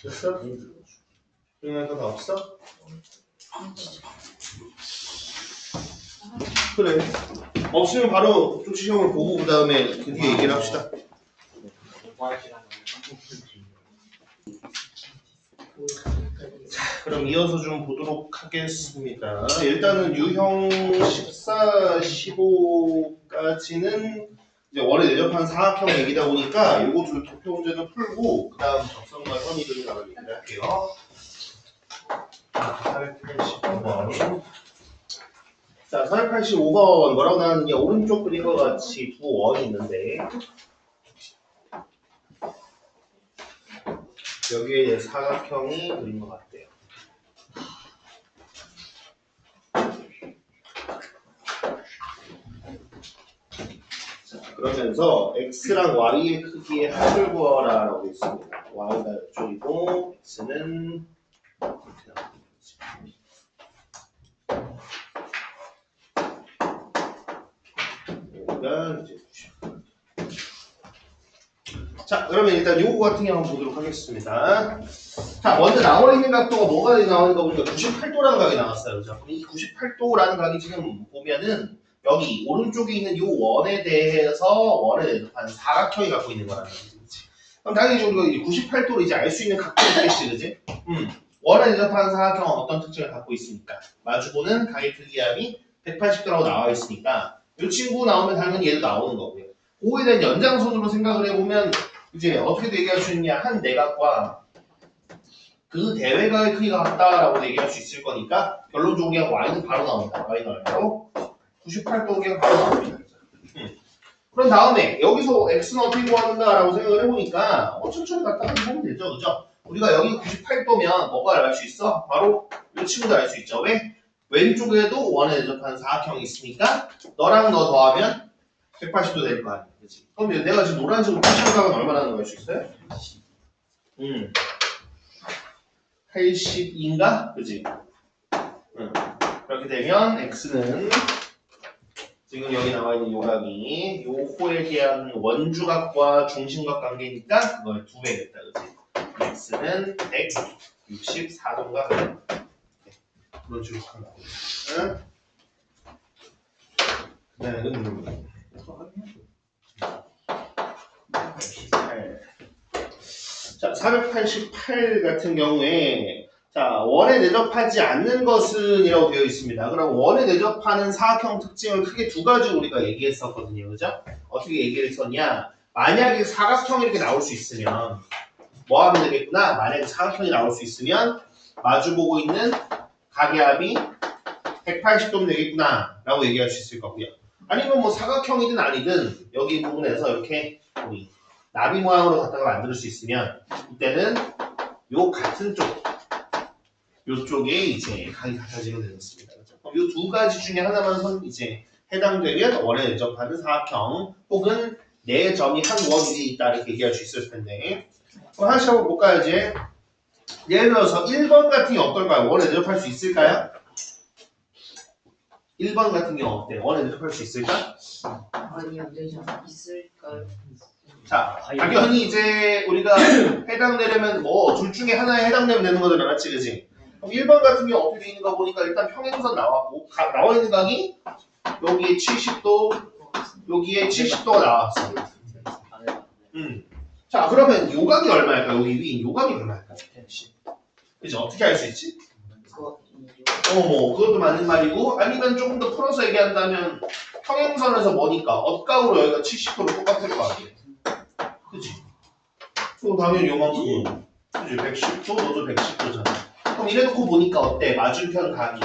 됐어? 질문할 거 다 없어? 그래. 없으면 바로 조치형을 보고 그 다음에 그 뒤에 얘기를 합시다. 자, 그럼 이어서 좀 보도록 하겠습니다. 일단은 유형 14, 15까지는 이제 원에 내접한 사각형 얘기다 보니까 요거 둘 도표 문제는 풀고 그 다음 적성과 선의들을 나갈 얘기를 할게요. 485번. 자, 485번 뭐라고 나왔느냐? 오른쪽 그림과 같이 두 원이 있는데 여기에 이제 사각형이 그린 것 같대요. 자, 그러면서 x랑 y의 크기의 합을 구하라 라고 있습니다. y가 이쪽이고 x는 이렇게 나옵니다. 여기가 이제 90. 자, 그러면 일단 요거 같은 경우 한번 보도록 하겠습니다. 자, 먼저 나와 있는 각도가 뭐가 나오는 거 보니까 98도라는 각이 나왔어요. 그죠? 그럼 이 98도라는 각이 지금 보면은 여기 오른쪽에 있는 이 원에 대해서 원에 대해서한 사각형이 갖고 있는 거라는 거지. 그럼 당연히 우리가 98도를 이제 알 수 있는 각도가 있겠지, 그지? 원에 대접하는 사각형은 어떤 특징을 갖고 있습니까? 마주보는 각의 크기함이 180도라고 나와 있으니까 이 친구 나오면 당연히 얘도 나오는 거고요. 그거에 대한 연장선으로 생각을 해보면 이제 어떻게 얘기할 수 있냐? 한 내각과 그 대외각의 크기가 같다라고 얘기할 수 있을 거니까 결론적으로 그냥 y는 바로 나옵니다. y는 바로 98도 그냥 바로 나옵니다. 그런 다음에 여기서 x는 어떻게 구하는가라고 생각을 해보니까 천천히 갖다가 보면 되죠, 그죠? 우리가 여기 98도면 뭐가 알 수 있어? 바로 이 친구도 알 수 있죠. 왜? 왼쪽에도 원에 대접하는 사각형이 있으니까 너랑 너 더하면 180도 될 거 아니야, 그렇지? 그럼 내가 지금 노란색으로 표시한 값은 얼마나 하는 거 알 수 있어요? 80인가? 그지? 그렇게 되면 x는 지금 여기 나와 있는 요각이 요 호에 대한 원주각과 중심각 관계니까 그걸 2배겠다, 그지? x는 164도인가? 그런 식으로 나오고. 네, 자, 488 같은 경우에 자, 원에 대접하지 않는 것은 이라고 되어 있습니다. 그럼 원에 대접하는 사각형 특징을 크게 두 가지 우리가 얘기했었거든요. 그죠? 어떻게 얘기를 했었냐? 만약에 사각형이 이렇게 나올 수 있으면 뭐 하면 되겠구나? 만약에 사각형이 나올 수 있으면 마주보고 있는 각의 합이 180도면 되겠구나 라고 얘기할 수 있을 거고요. 아니면 뭐 사각형이든 아니든 여기 부분에서 이렇게 우리 나비 모양으로 갖다가 만들 수 있으면 이때는 요 같은 쪽 요쪽에 이제 각이 같아지게 되겠습니다. 그럼 요 두 가지 중에 하나만 이제 해당되면 원에 대접하는 사각형 혹은 네 점이 한 원 위에 있다 이렇게 얘기할 수 있을 텐데 그럼 하나씩 한번 볼까요? 이제 예를 들어서 1번 같은 경우 어떨까요? 원에 대접할 수 있을까요? 1번 같은 경우 어때? 원에 대접할 수 있을까? 아니 안 되잖아. 있을까요? 자, 당연히 이제 우리가 해당되려면 뭐 둘 중에 하나에 해당되면 되는 거잖아, 맞지, 그지? 그럼 1번 같은 경우 어떻게 돼 있는 거 보니까 일단 평행선 나왔고 나와 있는 각이 여기에 70도, 여기에 70도가 나왔어. 자, 그러면 요 각이 얼마일까? 여기 위인 요 각이 얼마일까? 그죠? 어떻게 알 수 있지? 뭐 그것도 맞는 말이고 아니면 조금 더 풀어서 얘기한다면 평행선에서 뭐니까 엇각으로 여기가 70도로 똑같을 거 아니에요. 그치? 그럼 당연히 요만큼 그치? 110도 너도 110도잖아. 그럼 이래놓고 보니까 어때? 맞은편 각이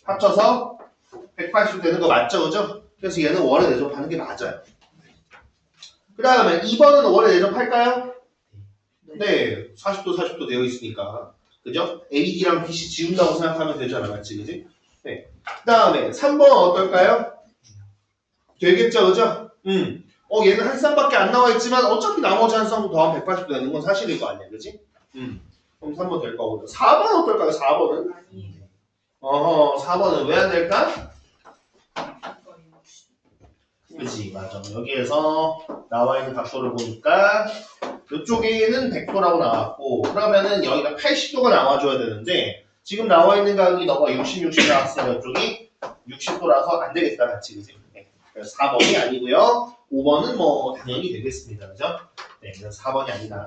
합쳐서 180도 되는 거 맞죠? 그죠? 그래서 얘는 원에 대접하는 게 맞아요. 그 다음에 2번은 원에 대접할까요? 네, 40도 40도 되어 있으니까 그죠? AD랑 BC 지운다고 생각하면 되잖아, 맞지? 그지? 네. 그 다음에 3번은 어떨까요? 되겠죠, 그죠? 얘는 한 쌍밖에 안 나와 있지만 어차피 나머지 한 쌍도 더하면 180도 되는 건 사실일 거 아니야, 그지? 그럼 3번 될 거고요. 4번은 어떨까요? 4번은? 아니 4번은 왜 안 될까? 그지, 맞아. 여기에서 나와 있는 각도를 보니까 이쪽에는 100도라고 나왔고 그러면은 여기가 80도가 나와줘야 되는데 지금 나와 있는 각이 너가 60 나왔으면 이쪽이 60도라서 안 되겠다, 맞지, 그지? 네. 그래서 4번이 아니고요. 5번은 뭐 당연히 되겠습니다, 그죠? 네, 그래서 4번이 아니다.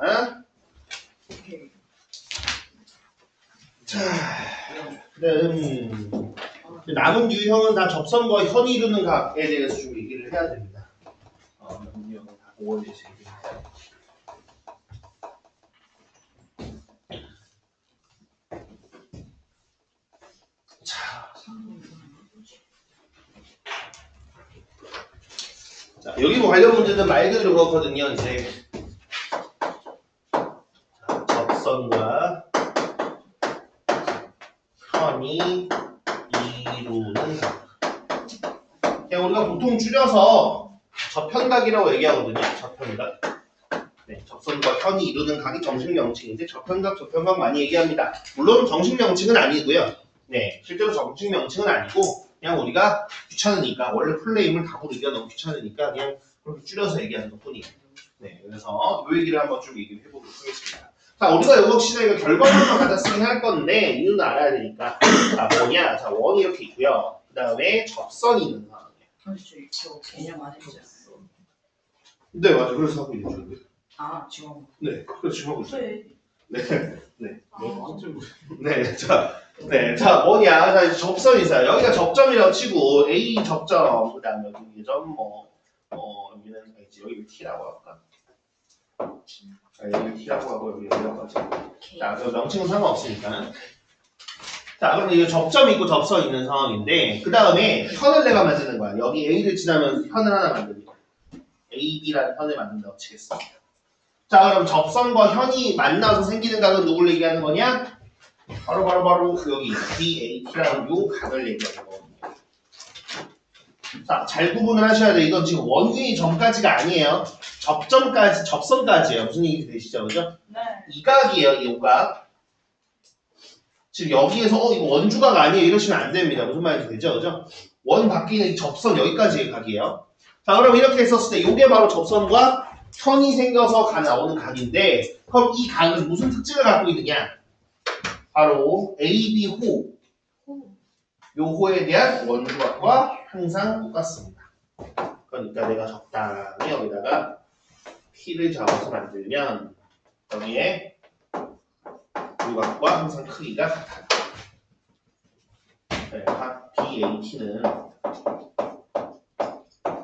자, 남은 유형은 다 접선과 현이 이루는 각에 대해서 좀 얘기를 해야 됩니다. 남은 유형은 다 5에 대해서 얘기를 해야 됩니다. 자, 여기 뭐 관련 문제는 말 그대로 그렇거든요. 이제 자, 접선과 현이 이루는 각. 그냥 우리가 보통 줄여서 접현각이라고 얘기하거든요. 접현각. 네, 접선과 현이 이루는 각이 정식 명칭인데 접현각, 접현각 많이 얘기합니다. 물론 정식 명칭은 아니고요. 네, 실제로 정식 명칭은 아니고 그냥 우리가 귀찮으니까 원래 플레임을 다 부르기가 너무 귀찮으니까 그냥 그렇게 줄여서 얘기하는 것뿐이에요. 네, 그래서 이 얘기를 한번 좀 얘기를 해보도록 하겠습니다. 자, 우리가 역시나 이거 결과물만 갖다 쓰긴 할 건데 이유는 알아야 되니까. 자, 뭐냐? 자, 원이 이렇게 있고요. 그 다음에 접선이 있는 상황이에요. 그렇죠. 이거 개념 안 해보셨어. 네, 맞아. 그래서 하고 있는 중인데. 아, 지금. 네, 그래서 지금 하고 있어요. 그래. 네, 네. 아, 네, 자, 뭐냐? 자, 이제 접선이 있어요. 여기가 접점이라고 치고 A 접점, 그 다음에 여기 예점, 여기는 알지? 여기 T라고 할까? 여기 T라고 하고 여기 A라고 하죠. 자, 그 명칭은 상관없으니까. 자, 그럼 이게 접점이 있고 접선이 있는 상황인데 그 다음에 현을 내가 만드는 거야. 여기 A를 지나면 현을 하나 만듭니다. AB라는 현을 만든다고 치겠습니다. 자, 그럼 접선과 현이 만나서 생기는 각은 누굴 얘기하는 거냐? 바로 여기 BAT라는 요 각을 얘기하는 거거든요. 자, 잘 구분을 하셔야 돼. 이건 지금 원위 점까지가 아니에요. 접선까지예요. 무슨 얘기 되시죠, 그죠? 네. 이 각이에요, 이 각. 지금 여기에서 이거 원주각 아니에요 이러시면 안 됩니다. 무슨 말인지 되죠, 그죠? 원 바뀌는 이 접선 여기까지의 각이에요. 자, 그럼 이렇게 했었을 때 이게 바로 접선과 현이 생겨서 나오는 각인데 그럼 이 각은 무슨 특징을 갖고 있느냐? 바로 AB 호, 요 호에 대한 원주각과 항상 똑같습니다. 그러니까 내가 적당히 여기다가 P를 잡아서 만들면 여기에 요각과 항상 크기가 같아요. 네, 각 BAT는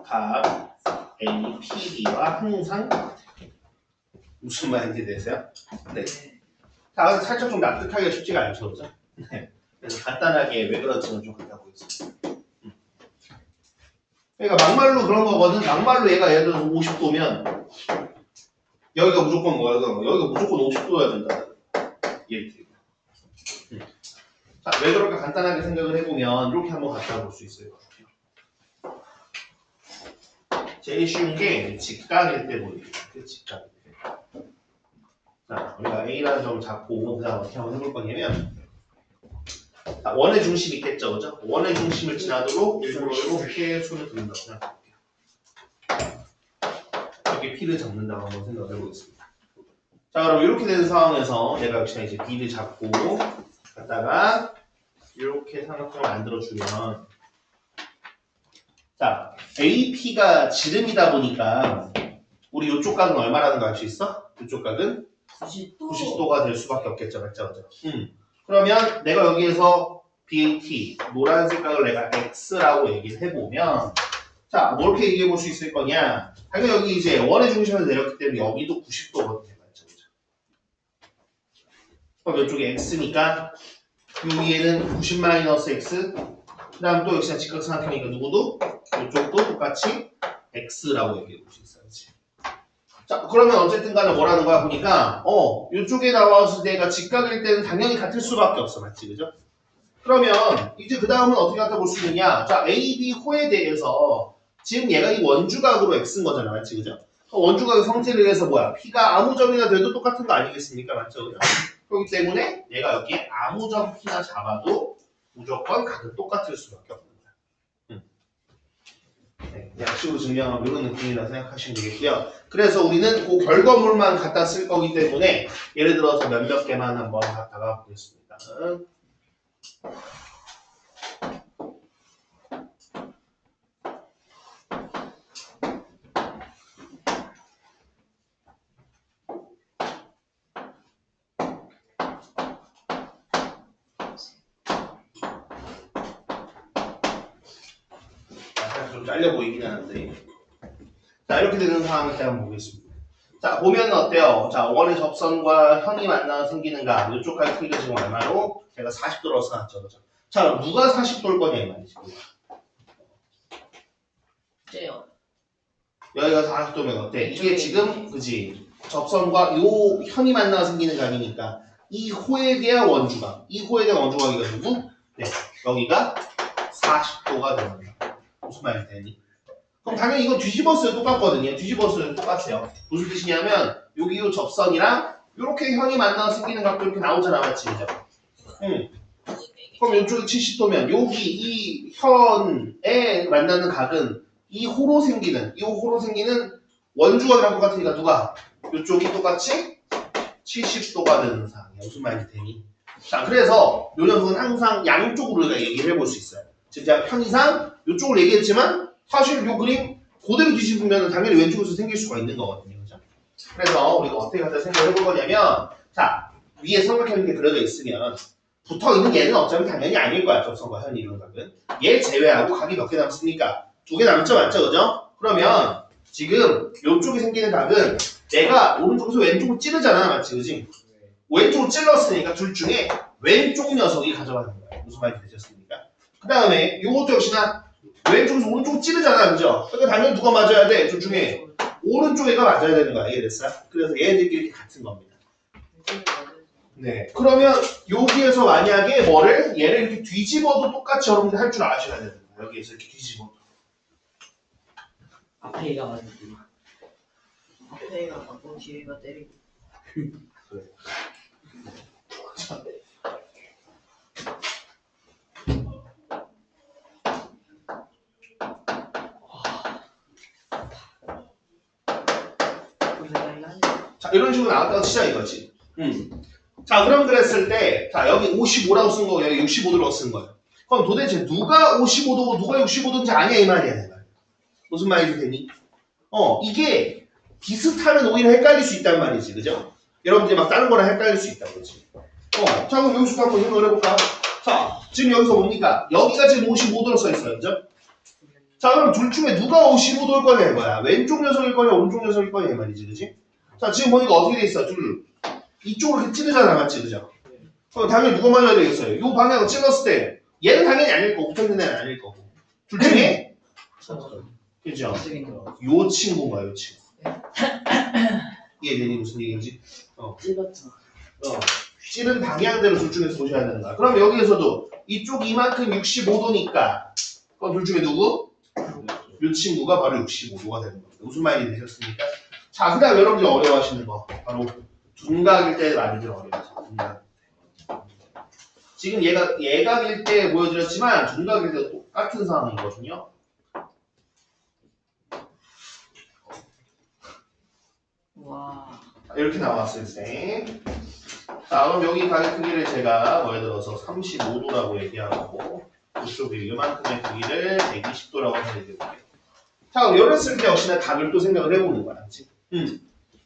각 APB와 항상 무슨 말인지 되세요? 네. 자, 살짝 좀 납득하기가 쉽지가 않죠, 그죠? 네. 그래서 간단하게 왜 그런지는 좀 갖다 보겠습니다. 그러니까 막말로 그런 거거든. 막말로 얘가 예를 들어서 50도면 여기가 무조건 뭐야? 여기가 무조건 50도여야 된다. 이해되죠? 자, 왜 그럴까 간단하게 생각을 해보면 이렇게 한번 갖다 볼 수 있어요. 제일 쉬운 게 직각일 때 보이죠. 직각일 때. 자, 우리가 A라는 점을 잡고 그 다음 어떻게 한번 해볼 거냐면 자, 원의 중심 있겠죠, 그죠? 원의 중심을 지나도록 일부러 이렇게 손을 그린다고 생각해볼게요. 이렇게 P를 잡는다고 한번 생각을 해보겠습니다. 자, 그럼 이렇게 된 상황에서 내가 역시나 이제 B를 잡고 갖다가 이렇게 삼각형을 만들어주면 자, AP가 지름이다 보니까 우리 이쪽 각은 얼마라는 거 알 수 있어? 이쪽 각은 90도가 될 수밖에 없겠죠, 맞죠? 그러면 내가 여기에서 BAT 노란색 각을 내가 X라고 얘기를 해보면 자, 뭐 이렇게 얘기해 볼 수 있을 거냐? 당연히 여기 이제 원의 중심에서 내렸기 때문에 여기도 90도거든요, 맞죠? 그럼 이쪽에 X니까 이 위에는 90 마이너스 X 그 다음 또 역시나 직각삼각형이니까 누구도 이쪽도 똑같이 X라고 얘기해 볼 수 있어요. 자, 그러면 어쨌든 간에 뭐라는 거야 보니까 이쪽에 나왔을 때가 직각일 때는 당연히 같을 수밖에 없어. 맞지? 그죠? 그러면 이제 그 다음은 어떻게 갖다 볼 수 있느냐? 자, AB 호에 대해서 지금 얘가 이 원주각으로 X인 거잖아. 맞지? 그죠? 원주각의 성질에 의해서 뭐야? P가 아무 점이나 돼도 똑같은 거 아니겠습니까? 맞죠? 그죠? 그렇기 때문에 얘가 여기에 아무 점 P나 잡아도 무조건 각은 똑같을 수밖에 없는 거야. 네, 약식으로 증명하면 이런 느낌이라 생각하시면 되겠고요. 그래서 우리는 그 결과물만 갖다 쓸 거기 때문에 예를 들어서 몇몇 개만 한번 갖다가 보겠습니다. 좀 잘려 보이긴 하는데 자 이렇게 되는 상황을 한번 보겠습니다. 자 보면 어때요? 자 원의 접선과 현이 만나 생기는 각 이쪽 각 크기가 지금 얼마로? 제가 40도로 써놨죠. 그죠? 자 그럼 누가 40도일 거냐 이 말이지. 어때요? 여기가 40도면 어때? 이게 지금 그지 접선과 요 현이 만나 생기는 각이니까 이 호에 대한 원주각 이 호에 대한 원주각이가 누구? 네 여기가 40도가 됩니다. 무슨 말이 되니? 그럼 당연히 이거 뒤집었어요. 똑같거든요. 뒤집었어요. 똑같아요. 무슨 뜻이냐면 여기 요 접선이랑 이렇게 현이 만나서 생기는 각도 이렇게 나오잖아. 맞지? 그죠? 그럼 이쪽이 70도면 여기 이 현에 만나는 각은 이 호로 생기는 원주각이랑 똑같으니까 누가? 이쪽이 똑같이 70도가 되는 상황이야. 무슨 말인지 되니? 자, 그래서 요 녀석은 항상 양쪽으로 우리가 얘기를 해볼 수 있어요. 지금 제가 편의상 이쪽을 얘기했지만 사실 요 그림 그대로 뒤집으면 당연히 왼쪽에서 생길 수가 있는 거거든요. 그죠? 그래서 우리가 어떻게 갖다 생각을 해볼 거냐면 자, 위에 삼각형이 이렇게 그려져 있으면 붙어있는 얘는 어차피 당연히 아닐 거야. 접선과 현 이론각은. 얘 제외하고 각이 몇 개 남습니까? 2개 남죠? 맞죠? 그죠? 그러면 지금 이쪽에 생기는 각은 내가 오른쪽에서 왼쪽으로 찌르잖아. 맞지? 그지? 왼쪽으로 찔렀으니까 둘 중에 왼쪽 녀석이 가져가는 거야. 무슨 말인지 되셨습니까? 그 다음에 요것도 역시나 왼쪽에서 오른쪽으로 찌르잖아. 그죠? 그러니까 당연히 누가 맞아야 돼? 둘 중에 오른쪽 애가 맞아야 되는 거야. 이해됐어요? 그래서 얘네들끼리 이렇게 같은 겁니다. 네. 그러면 여기에서 만약에 뭐를 얘를 이렇게 뒤집어도 똑같이 여러분들 할 줄 아셔야 되는 거예요. 여기에서 이렇게 뒤집어도. 앞에 얘가 맞지. 앞에가 맞고 뒤에가 때리고. 그래. 자, 이런 식으로 나왔다고 치자 이거지. 자, 그럼 그랬을 때, 자, 여기 55라고 쓴 거, 여기 65도라고 쓴 거예요. 그럼 도대체 누가 55도고 누가 65도인지 아냐 이 말이야, 내 말. 무슨 말인지 되니? 이게 비슷하면 오히려 헷갈릴 수 있단 말이지, 그죠? 여러분들이 막 다른 거랑 헷갈릴 수 있다고, 그지? 자, 그럼 여기서 한번 생각을 해볼까? 자, 지금 여기서 뭡니까? 여기가 지금 55도로 써있어요, 그죠? 자, 그럼 둘 중에 누가 55도일 거냐, 이거야. 왼쪽 녀석일 거냐, 오른쪽 녀석일 거냐, 이 말이지, 그지? 자, 지금 보니까 어떻게 돼 있어? 둘. 이쪽으로 이렇게 찌르잖아, 맞지, 그죠? 그럼 당연히 누가 맞아야 되겠어요? 이 방향으로 찔렀을 때, 얘는 당연히 아닐 거고, 붙어있는 애는 아닐 거고. 둘 중에? 그죠? 요 친구인가, 요 친구. 이해되니? 무슨 얘기인지? 찔렀죠. 찌른 방향대로 둘 중에서 보셔야 되는 거야. 그럼 여기에서도 이쪽 이만큼 65도니까, 그럼 둘 중에 누구? 요 친구가 바로 65도가 되는 겁니다. 무슨 말이 되셨습니까? 자, 그 다음 여러분들이 어려워하시는 거. 바로 둔각일 때 많이들 어려워하시죠. 둔각. 지금 얘가 예각일 때 보여드렸지만 둔각일 때도 똑같은 상황이거든요. 와. 이렇게 나왔을 때. 자, 그럼 여기 각의 크기를 제가 예를 들어서 35도라고 얘기하고 이쪽에 이만큼의 크기를 120도라고 해드릴게요. 자, 그럼 이랬을 때 역시나 각을 또 생각을 해보는 거야. 그치?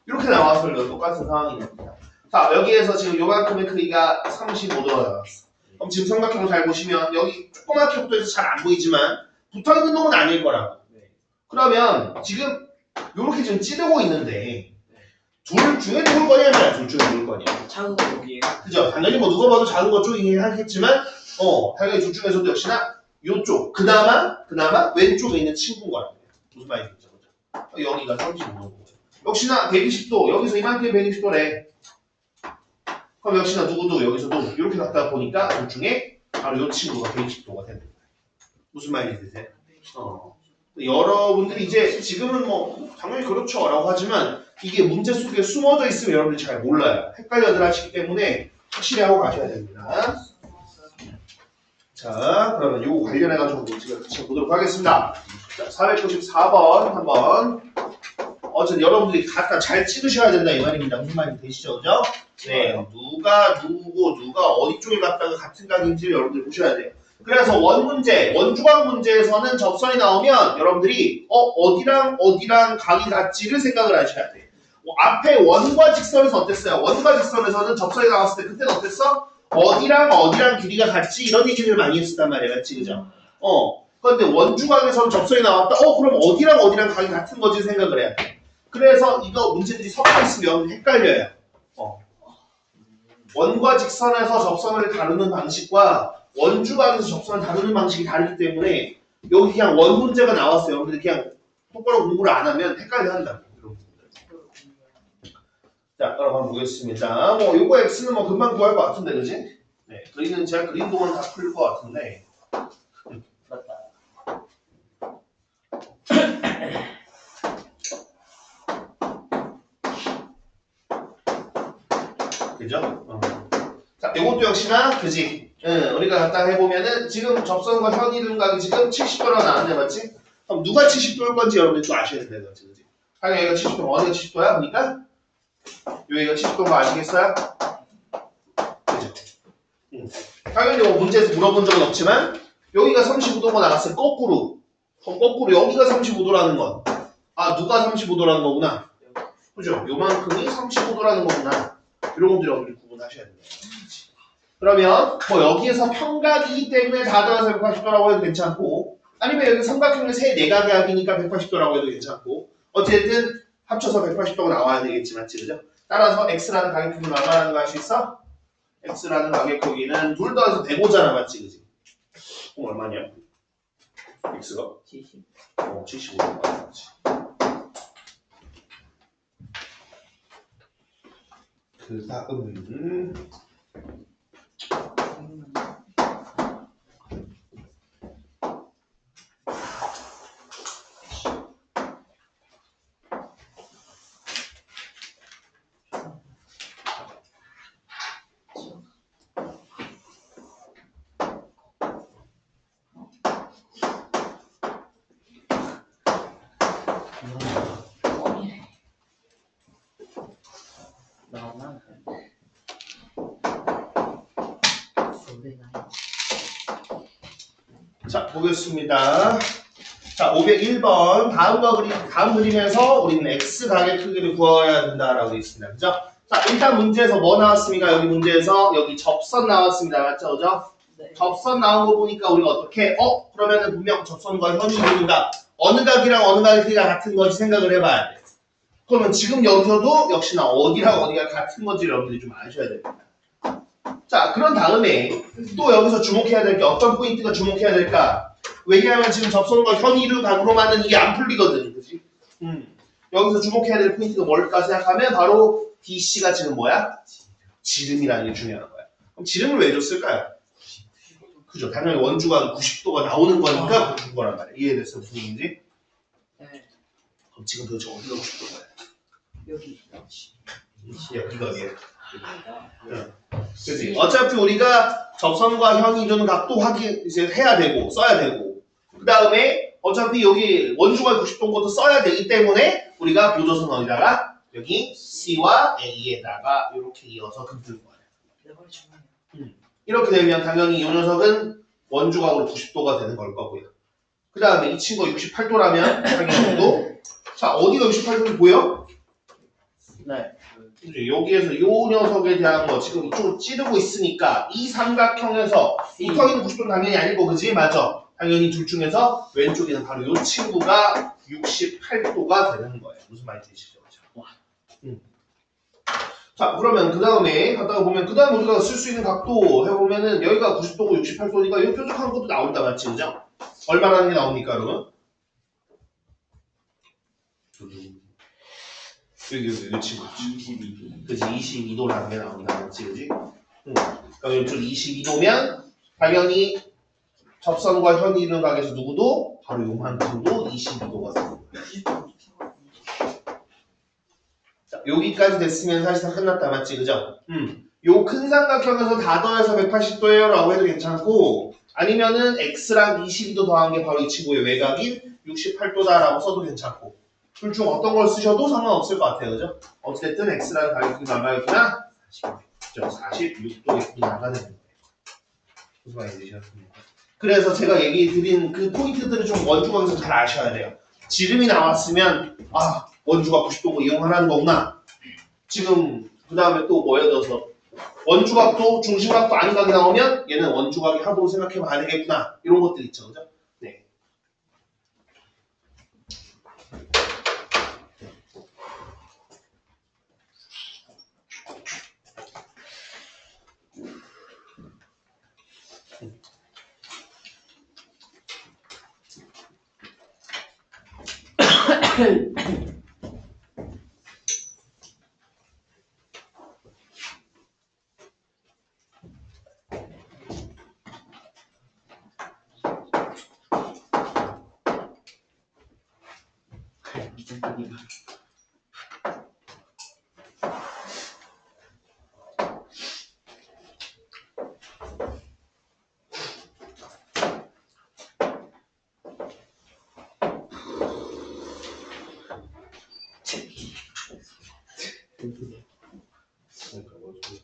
이렇게 나왔을 때 똑같은 상황이 됩니다. 자, 여기에서 지금 요만큼의 크기가 35도가 나왔어. 그럼 지금 삼각형을 잘 보시면 여기 조그맣게 붙어있어서 잘 안 보이지만 붙어있는 놈은 아닐 거라고. 그러면 지금 요렇게 지금 찌르고 있는데 둘 중에 누굴 거냐 말이야. 둘 중에 누굴 거냐. 작은 거 여기에. 그죠? 당연히 뭐 누가 봐도 작은 것 쪽이긴 하겠지만 당연히 둘 중에서도 역시나 요쪽 그나마 왼쪽에 있는 친구인 거라고. 무슨 말인지 그죠? 여기가 35도고 역시나 120도 여기서 이만큼 120도래. 그럼 역시나 누구도 여기서도 이렇게 갖다 보니까 둘 중에 바로 요 친구가 120도가 되는 거예요. 무슨 말인지 되세요? 여러분들이 이제 지금은 뭐 당연히 그렇죠 라고 하지만 이게 문제 속에 숨어져 있으면 여러분들이 잘 몰라요. 헷갈려들 하시기 때문에 확실히 하고 가셔야 됩니다. 자, 그러면 요거 관련해가지고 제가 같이 보도록 하겠습니다. 자, 494번 한번 어쨌든 여러분들이 갖다 잘 찍으셔야 된다 이 말입니다. 무슨 말인지 되시죠? 그죠? 네, 누가 누구고 누가 어디 쪽에 갔다가 같은 각인지를 여러분들이 보셔야 돼요. 그래서 원주각 문제에서는 접선이 나오면 여러분들이 어디랑 각이 같지를 생각을 하셔야 돼요. 앞에 원과 직선에서 어땠어요? 원과 직선에서는 접선이 나왔을 때 그때는 어땠어? 어디랑 길이가 같지? 이런 얘기를 많이 했었단 말이에요. 맞지? 그죠? 그런데 원주각에서는 접선이 나왔다. 그럼 어디랑 각이 같은 거지 생각을 해야 돼. 그래서 이거 문제들이 섞여 있으면 헷갈려요. 원과 직선에서 접선을 다루는 방식과 원주각에서 접선을 다루는 방식이 다르기 때문에 여기 그냥 원 문제가 나왔어요. 여러분들이 그냥 똑바로 공부를 안 하면 헷갈려 한다고. 자, 그럼 한번 보겠습니다. 뭐 요거 x는 뭐 금방 구할 것 같은데, 그지? 네, 그리는 제가 그린 동안 다 풀릴 것 같은데. 그죠? 자, 요것도 역시나 그지? 우리가 갖다 해보면은 지금 접선과 현이등각이 지금 70도라고 나왔네, 맞지? 그럼 누가 70도일 건지 여러분들 또 아셔야 된다는 거지, 그지? 당연히 얘가 70도, 어디가 70도야? 그러니까 여기가 70도인 거 아시겠어요? 그죠? 당연히 뭐 문제에서 물어본 적은 없지만 여기가 35도가 나갔어요. 거꾸로. 거꾸로 여기가 35도라는 건. 아, 누가 35도라는 거구나. 그죠? 요만큼이 35도라는 거구나. 이런 것들 여러분들이 구분하셔야 됩니다. 그러면 뭐 여기에서 평각이기 때문에 다 더해서 180도라고 해도 괜찮고 아니면 여기 삼각형의 세 내각각이니까 180도라고 해도 괜찮고 어쨌든 합쳐서 180도가 나와야 되겠지 맞지 그죠? 따라서 x라는 가격 크기는 얼마라는 거 알 수 있어? x라는 가격 크기는 둘 더해서 105잖아 맞지 그지? 그럼 얼마냐? x가? 70. 75인 거 같지. 그 다음은 나만 자 보겠습니다. 자 501번 다음 그림에서 우리는 x 가격 크기를 구해야 된다라고 되어 있습니다. 그죠? 자 일단 문제에서 뭐 나왔습니까? 여기 문제에서 여기 접선 나왔습니다. 맞죠? 그죠? 네. 접선 나온 거 보니까 우리가 어떻게 그러면은 분명 접선과 현이 이루는가 어느 각이랑 어느 각의 크기가 같은 건지 생각을 해봐야 돼. 그러면 지금 여기서도 역시나 어디랑 어디가 같은 건지 여러분들이 좀 아셔야 됩니다. 자 그런 다음에 또 여기서 주목해야 될 게 어떤 포인트가 주목해야 될까? 왜냐하면 지금 접선과 현이루 각으로만은 이게 안 풀리거든. 그치? 여기서 주목해야 될 포인트가 뭘까 생각하면 바로 DC가 지금 뭐야? 지름이라는 게 중요한 거야. 그럼 지름을 왜 줬을까요? 그죠? 당연히 원주가 90도가 나오는 거니까 준 거란 말이야. 이해됐어? 무슨 얘기인지? 네. 그럼 지금 도대체 어디가 90도야? 여기. 여기가 어디야? 그치? 어차피 우리가 접선과 현이 이루는 각도 확인 이제 해야 되고 써야 되고 그 다음에 어차피 여기 원주가 90도인 것도 써야 되기 때문에 우리가 보조선 어디다가 여기 C와 A에다가 이렇게 이어서 긋는 거예요. 내가 중요해요. 이렇게 되면 당연히 이 녀석은 원주각으로 90도가 되는 걸 거고요. 그 다음에 이 친구가 68도라면 당연히 자 어디가 68도인지 보여? 네. 그치? 여기에서 이 녀석에 대한 거 지금 이쪽으로 찌르고 있으니까 이 삼각형에서 붙어있는 90도는 당연히 아니고 그지? 맞아. 당연히 둘 중에서 왼쪽에는 바로 이 친구가 68도가 되는 거예요. 무슨 말인지 아시죠? 자 그러면 그 다음에 갔다가 보면 그 다음에 우리가 쓸 수 있는 각도 해보면은 여기가 90도고 68도니까 이 뾰족한 것도 나온다 맞지? 그죠? 얼마라는 게 나옵니까 여러분? 여기 친구 22도 그치 22도라는 게 나온다 맞지 그지? 그럼 이쪽 22도면 당연히 접선과 현이 이루는 각에서 누구도 바로 요만큼도 22도가 됩니다. 자 여기까지 됐으면 사실상 끝났다 맞지 그죠? 요 큰 삼각형에서 다 더해서 180도예요 라고 해도 괜찮고 아니면은 x랑 22도 더한 게 바로 이 친구의 외곽인 68도다 라고 써도 괜찮고 둘 중 어떤 걸 쓰셔도 상관없을 것 같아요 그죠? 어쨌든 x라는 가격이 얼마였구나? 46도에 나가는 거예요. 무슨 말인지 아시겠습니까? 그래서 제가 얘기 드린 그 포인트들을 좀 원주각에서 잘 아셔야 돼요. 지름이 나왔으면 아 원주가 90도고 이용하라는 거구나. 지금 그 다음에 또 뭐에 들어서 원주각도 중심각도 아닌 각이 나오면 얘는 원주각의 합으로 생각해봐야 되겠구나. 이런 것들 있죠. 그죠? 네. 나왔으니까 뭐 좀.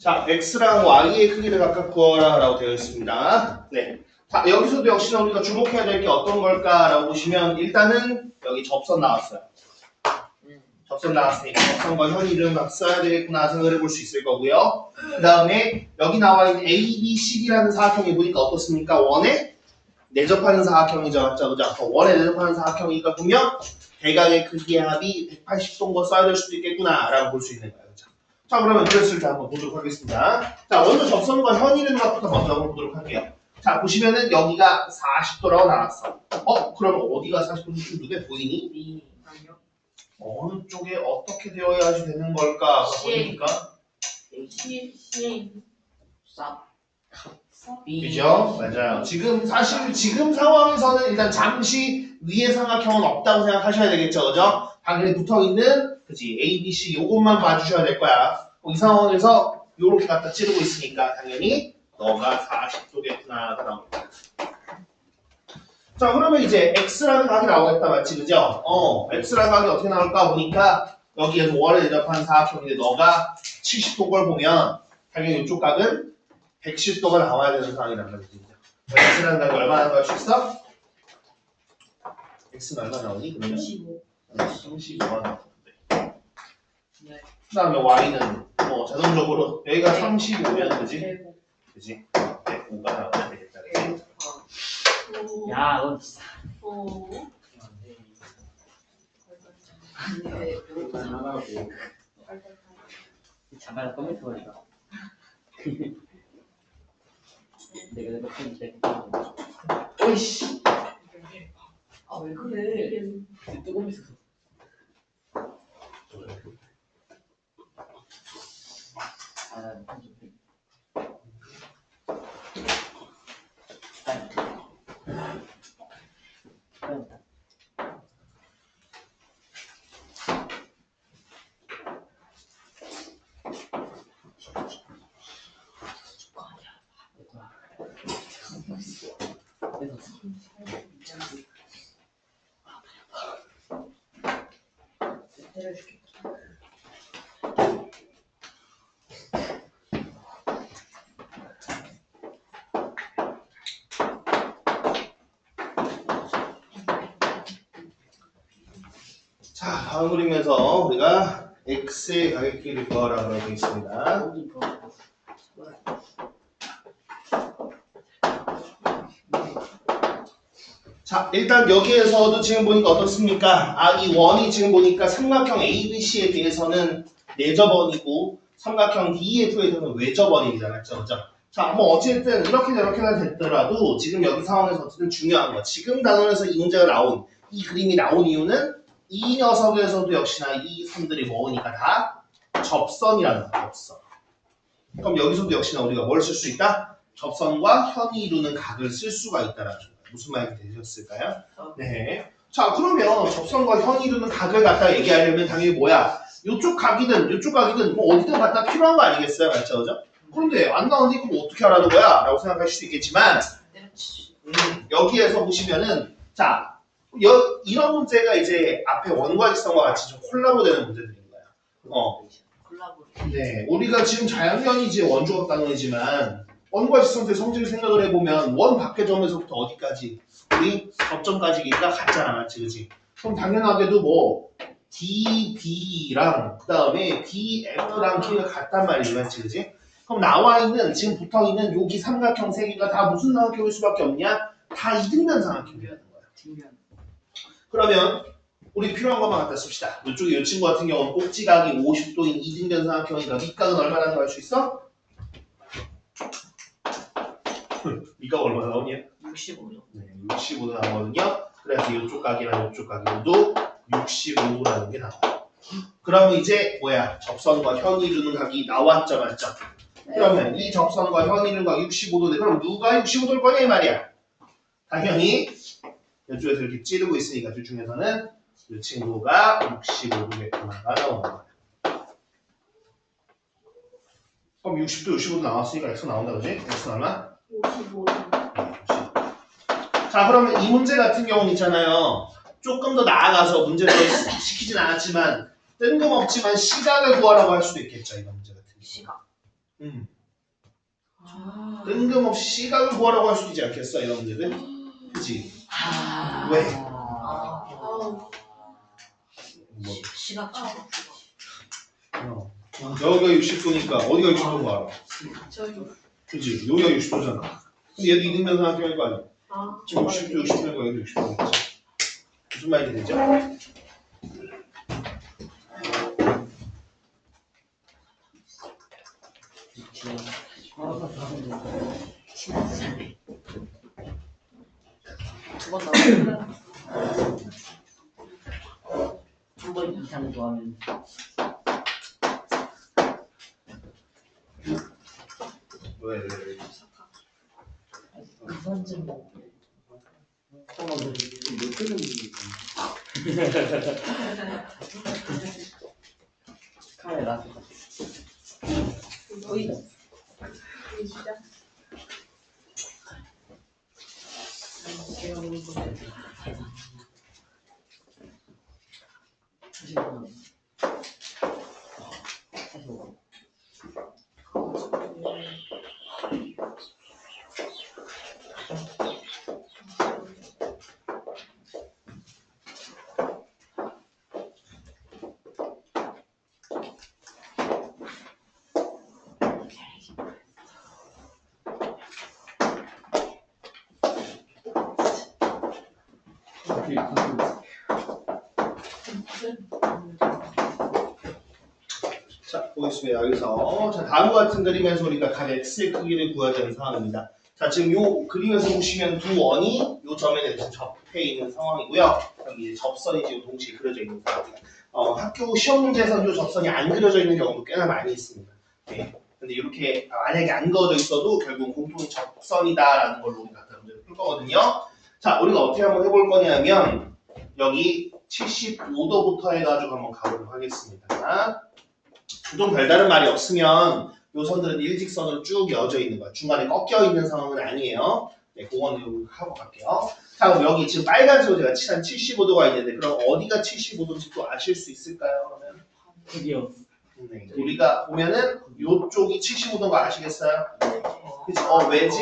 자, x랑 y의 크기를 각각 구하라 라고 되어 있습니다. 네. 자, 여기서도 역시나 우리가 주목해야 될 게 어떤 걸까라고 보시면 일단은 여기 접선 나왔어요. 접선 나왔으니까 접선과 현 이름 각 써야 되겠구나 생각을 해볼 수 있을 거고요. 그 다음에 여기 나와 있는 ABCD라는 사각형이 보니까 어떻습니까? 원에 내접하는 사각형이죠. 맞죠? 그죠? 원에 내접하는 사각형이니까 보면 대각의 크기의 합이 180도인 거 써야 될 수도 있겠구나 라고 볼 수 있는 거예요. 그죠? 자, 그러면 그랬을 때 한번 보도록 하겠습니다. 자, 먼저 접선과 현 이름 각부터 먼저 한번 보도록 할게요. 자, 보시면은 여기가 40도라고 나왔어. 그러면 어디가 40도 눈에 보이니? B 아니요. 어느 쪽에 어떻게 되어야지 되는 걸까? C. 보니까 CA 쌉. B. 그죠? 맞아요. 사실 지금 상황에서는 일단 잠시 위의 삼각형은 없다고 생각하셔야 되겠죠, 그죠? 당연히 붙어있는 그지 A, B, C 요것만 봐주셔야 될 거야. 이 상황에서 요렇게 갖다 찌르고 있으니까 당연히 너가 40도겠구나가 나옵니다. 자, 그러면 이제 x라는 각이 나오겠다, 맞지, 그죠? x라는 각이 어떻게 나올까 보니까 여기에서 원에 대접한 사각형인데 너가 70도 걸 보면 당연히 이쪽 각은 110도가 나와야 되는 상황이란 말이지. x라는 각이 얼마나 나올 수 있어? x는 얼마 나오니? 그러면 15 35가 나오는데. 네. 그 다음에 y는 뭐 자동적으로 여기가 35면 그지? 대고 그지? 105가 나와야 되겠다. 그지? 야, 넌 진짜. 오 잠깐 컴퓨터 걸리다. 내가 오이씨. 아, 왜 그래? 뜨거운 있어서. 때려줄게. 자, 다음 그림에서 우리가 x의 가격끼리 구하라 그러고 있습니다. 자, 일단 여기에서도 지금 보니까 어떻습니까? 이 원이 지금 보니까 삼각형 ABC에 대해서는 내접원이고 삼각형 DEF에서는 외접원입니다. 맞죠? 그죠? 자, 뭐 어쨌든 이렇게나 됐더라도 지금 여기 상황에서 어쨌든 중요한 거. 지금 단원에서 이 문제가 나온, 이 그림이 나온 이유는 이 녀석에서도 역시나 이 선들이 뭐니까 다 접선이라는 거야. 접선. 그럼 여기서도 역시나 우리가 뭘 쓸 수 있다? 접선과 현이 이루는 각을 쓸 수가 있다라는 거예요. 무슨 말인지 되셨을까요? 네. 자, 그러면 접선과 현이 이루는 각을 갖다 얘기하려면 당연히 뭐야? 이쪽 각이든 뭐 어디든 갖다 필요한 거 아니겠어요? 맞죠? 그죠? 그런데 안 나오는데 그럼 어떻게 하라는 거야? 라고 생각하실 수 있겠지만 여기에서 보시면은 자, 이런 문제가 이제 앞에 원과 직선과 같이 좀 콜라보 되는 문제들인 거야. 네, 우리가 지금 자연현이지 원주각 단원이지만 원과 직선의 성질을 생각을 해보면 원 밖의 점에서부터 어디까지? 우리 접점까지니까 같잖아, 맞지? 그지? 그럼 당연하게도 뭐 D, B랑 그 다음에 D, F랑 길이가 같단 말이지, 맞지? 그지? 그럼 나와 있는 지금 붙어 있는 여기 삼각형 세 개가 다 무슨 삼각형일 수밖에 없냐? 다 이등변 삼각형이라는 거야. 그러면 우리 필요한 것만 갖다 씁시다. 이쪽에 이 친구 같은 경우는 꼭지각이 50도인 이등변 삼각형이니까 밑각은 얼마나 알 수 있어? 밑각 얼마나 나오냐? 65죠. 네, 65도 나오거든요. 그래서 이쪽 각이랑 이쪽 각이 모두 65라는 게 나와요. 그러면 이제 뭐야? 접선과 현이 이루는 각이 나왔죠, 맞죠? 그러면 이 접선과 현이름과 65도인데 그럼 누가 65도일 거냐 이 말이야. 당연히 이쪽에서 이렇게 찌르고 있으니까 둘 중에서는 이 친구가 65도겠구나가 나오는 거야. 그럼 60도, 65도 나왔으니까 x 나온다 그지? x 얼마? 55도. 자 그러면 이 문제 같은 경우는 있잖아요. 조금 더 나아가서 문제를 시키진 않았지만 뜬금없지만 시각을 구하라고 할 수도 있겠죠. 이런 문제 같은 경우. 시각. 아. 뜬금없이 시각을 구하라고 할 수도 있지 않겠어 이런 문제들? 그치? 왜? 아우. 뭐, 시각 쳐. 여기가 60도니까 어디가 60도인 거 알아? 저기. 그치? 여기가 60도잖아. 근데 얘도 이등변 생각해야 할 거 아니야? 아. 지금 60도, 60도니까 얘도 60도겠지. 무슨 말이 되죠? 두번 나오면 한번 이상 좋아하면 왜? 선진 뭐 카메라 나서 거의. 시작. 제가 보는 거. 자, 보겠습니다. 여기서 자, 다음과 같은 그림에서 우리가 각 x의 크기를 구해야 되는 상황입니다. 자, 지금 요 그림에서 보시면 두 원이 요 점에 대해서 접해 있는 상황이고요. 그럼 이제 접선이 지금 동시에 그려져 있는 상황입니다. 학교 시험 문제에서 요 접선이 안 그려져 있는 경우도 꽤나 많이 있습니다. 네. 근데 이렇게 만약에 안 그어져 있어도 결국 공통이 접선이다라는 걸로 우리가 갖다 문제를 풀 거거든요. 자, 우리가 어떻게 한번 해볼 거냐면 여기 75도부터 해가지고 한번 가보도록 하겠습니다. 좀 별다른 말이 없으면 요 선들은 일직선으로 쭉 이어져 있는 거야. 중간에 꺾여 있는 상황은 아니에요. 네, 그거는 하고 갈게요. 자, 그럼 여기 지금 빨간색으로 제가 칠한 75도가 있는데 그럼 어디가 75도인지 또 아실 수 있을까요? 그러면 드디어 네, 우리가 보면은 요쪽이 75도인 거 아시겠어요? 그치? 왜지?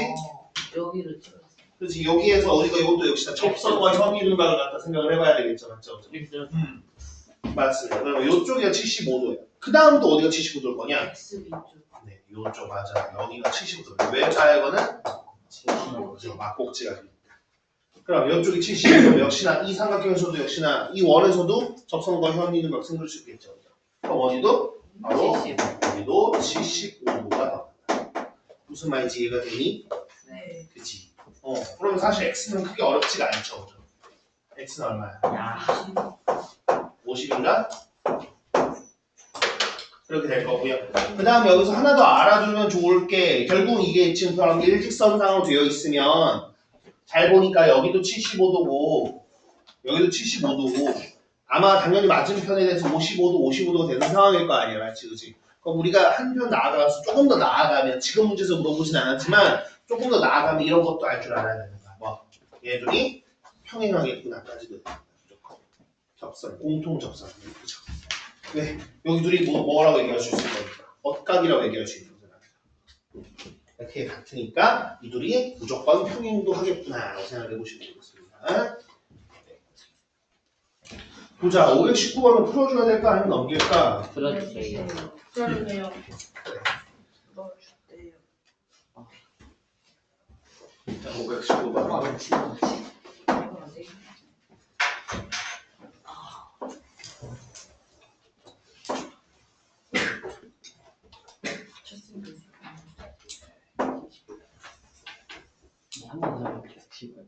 여기를 찍었어. 그렇지. 여기에서 우리가 이것도 역시나 접선과 현이등박을 갖다 생각을 해봐야 되겠죠. 맞죠? 맞습니다. 그러면 요쪽이가 75도예요. 그 다음 또 어디가 75도일 거냐? X 위쪽. 네, 요쪽 맞아. 여기가 75도. 왜 이거는? 막꼭지가 있다. 그럼 이쪽이 75도 역시나 이 삼각형에서도 역시나 이 원에서도 접선과 현이등박 생길 수 있겠죠. 그럼 어디도? 바로 여기도 75도가 나온다. 무슨 말인지 이해가 되니? 네. 그치? 그러면 사실 x는 크게 어렵지가 않죠. 그죠? x는 얼마야? 야 50인가? 그렇게 될 거고요. 그 다음에 여기서 하나 더 알아두면 좋을 게 결국 이게 지금 그럼 일직선상으로 되어 있으면 잘 보니까 여기도 75도고 여기도 75도고 아마 당연히 맞은편에 대해서 55도, 55도가 되는 상황일 거 아니야. 맞지? 그치? 그럼 우리가 한 편 나아가서 조금 더 나아가면 지금 문제에서 물어보진 않았지만 조금 더 나아가면 이런 것도 알 줄 알아야 되는 거야. 뭐 얘들이 평행하겠구나까지도 무조건 접선, 공통 접선. 그죠? 네, 여기 둘이 뭐라고 얘기할 수 있을 겁니까? 엇각이라고 얘기할 수 있는 거잖아. 이렇게 같으니까 이 둘이 무조건 평행도 하겠구나라고 생각해 보시면 되겠습니다. 보자, 519번은 풀어줘야 될까 아니면 넘길까? 들어주세요. 그러네요. 넣어줄게요. 자, 519번. 한번 더 해볼게요.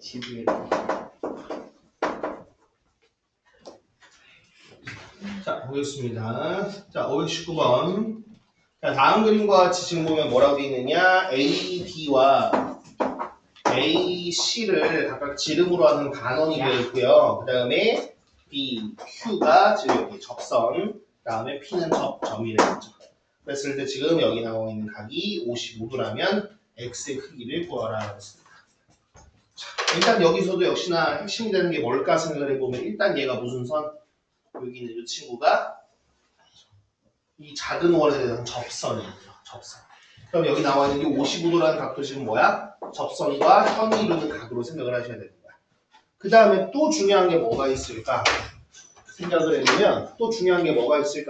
집을 자, 보겠습니다. 자, 519번. 자, 다음 그림과 같이 지금 보면 뭐라고 되어 있느냐? A, B와 A, C를 각각 지름으로 하는 반원이 되어 있고요. 그 다음에 B, Q가 지금 여기 접선, 그 다음에 P는 점이랬죠. 그랬을 때 지금 여기 나와 있는 각이 55도라면 X의 크기를 구하라 했습니다. 자, 일단 여기서도 역시나 핵심이 되는 게 뭘까 생각을 해보면 일단 얘가 무슨 선? 여기 있는 이 친구가 이 작은 원에 대한 접선이에요. 접선. 그럼 여기 나와 있는 이 55도라는 각도 지금 뭐야? 접선과 현이 이루는 각으로 생각을 하셔야 되는 거야. 그 다음에 또 중요한 게 뭐가 있을까 생각을 해보면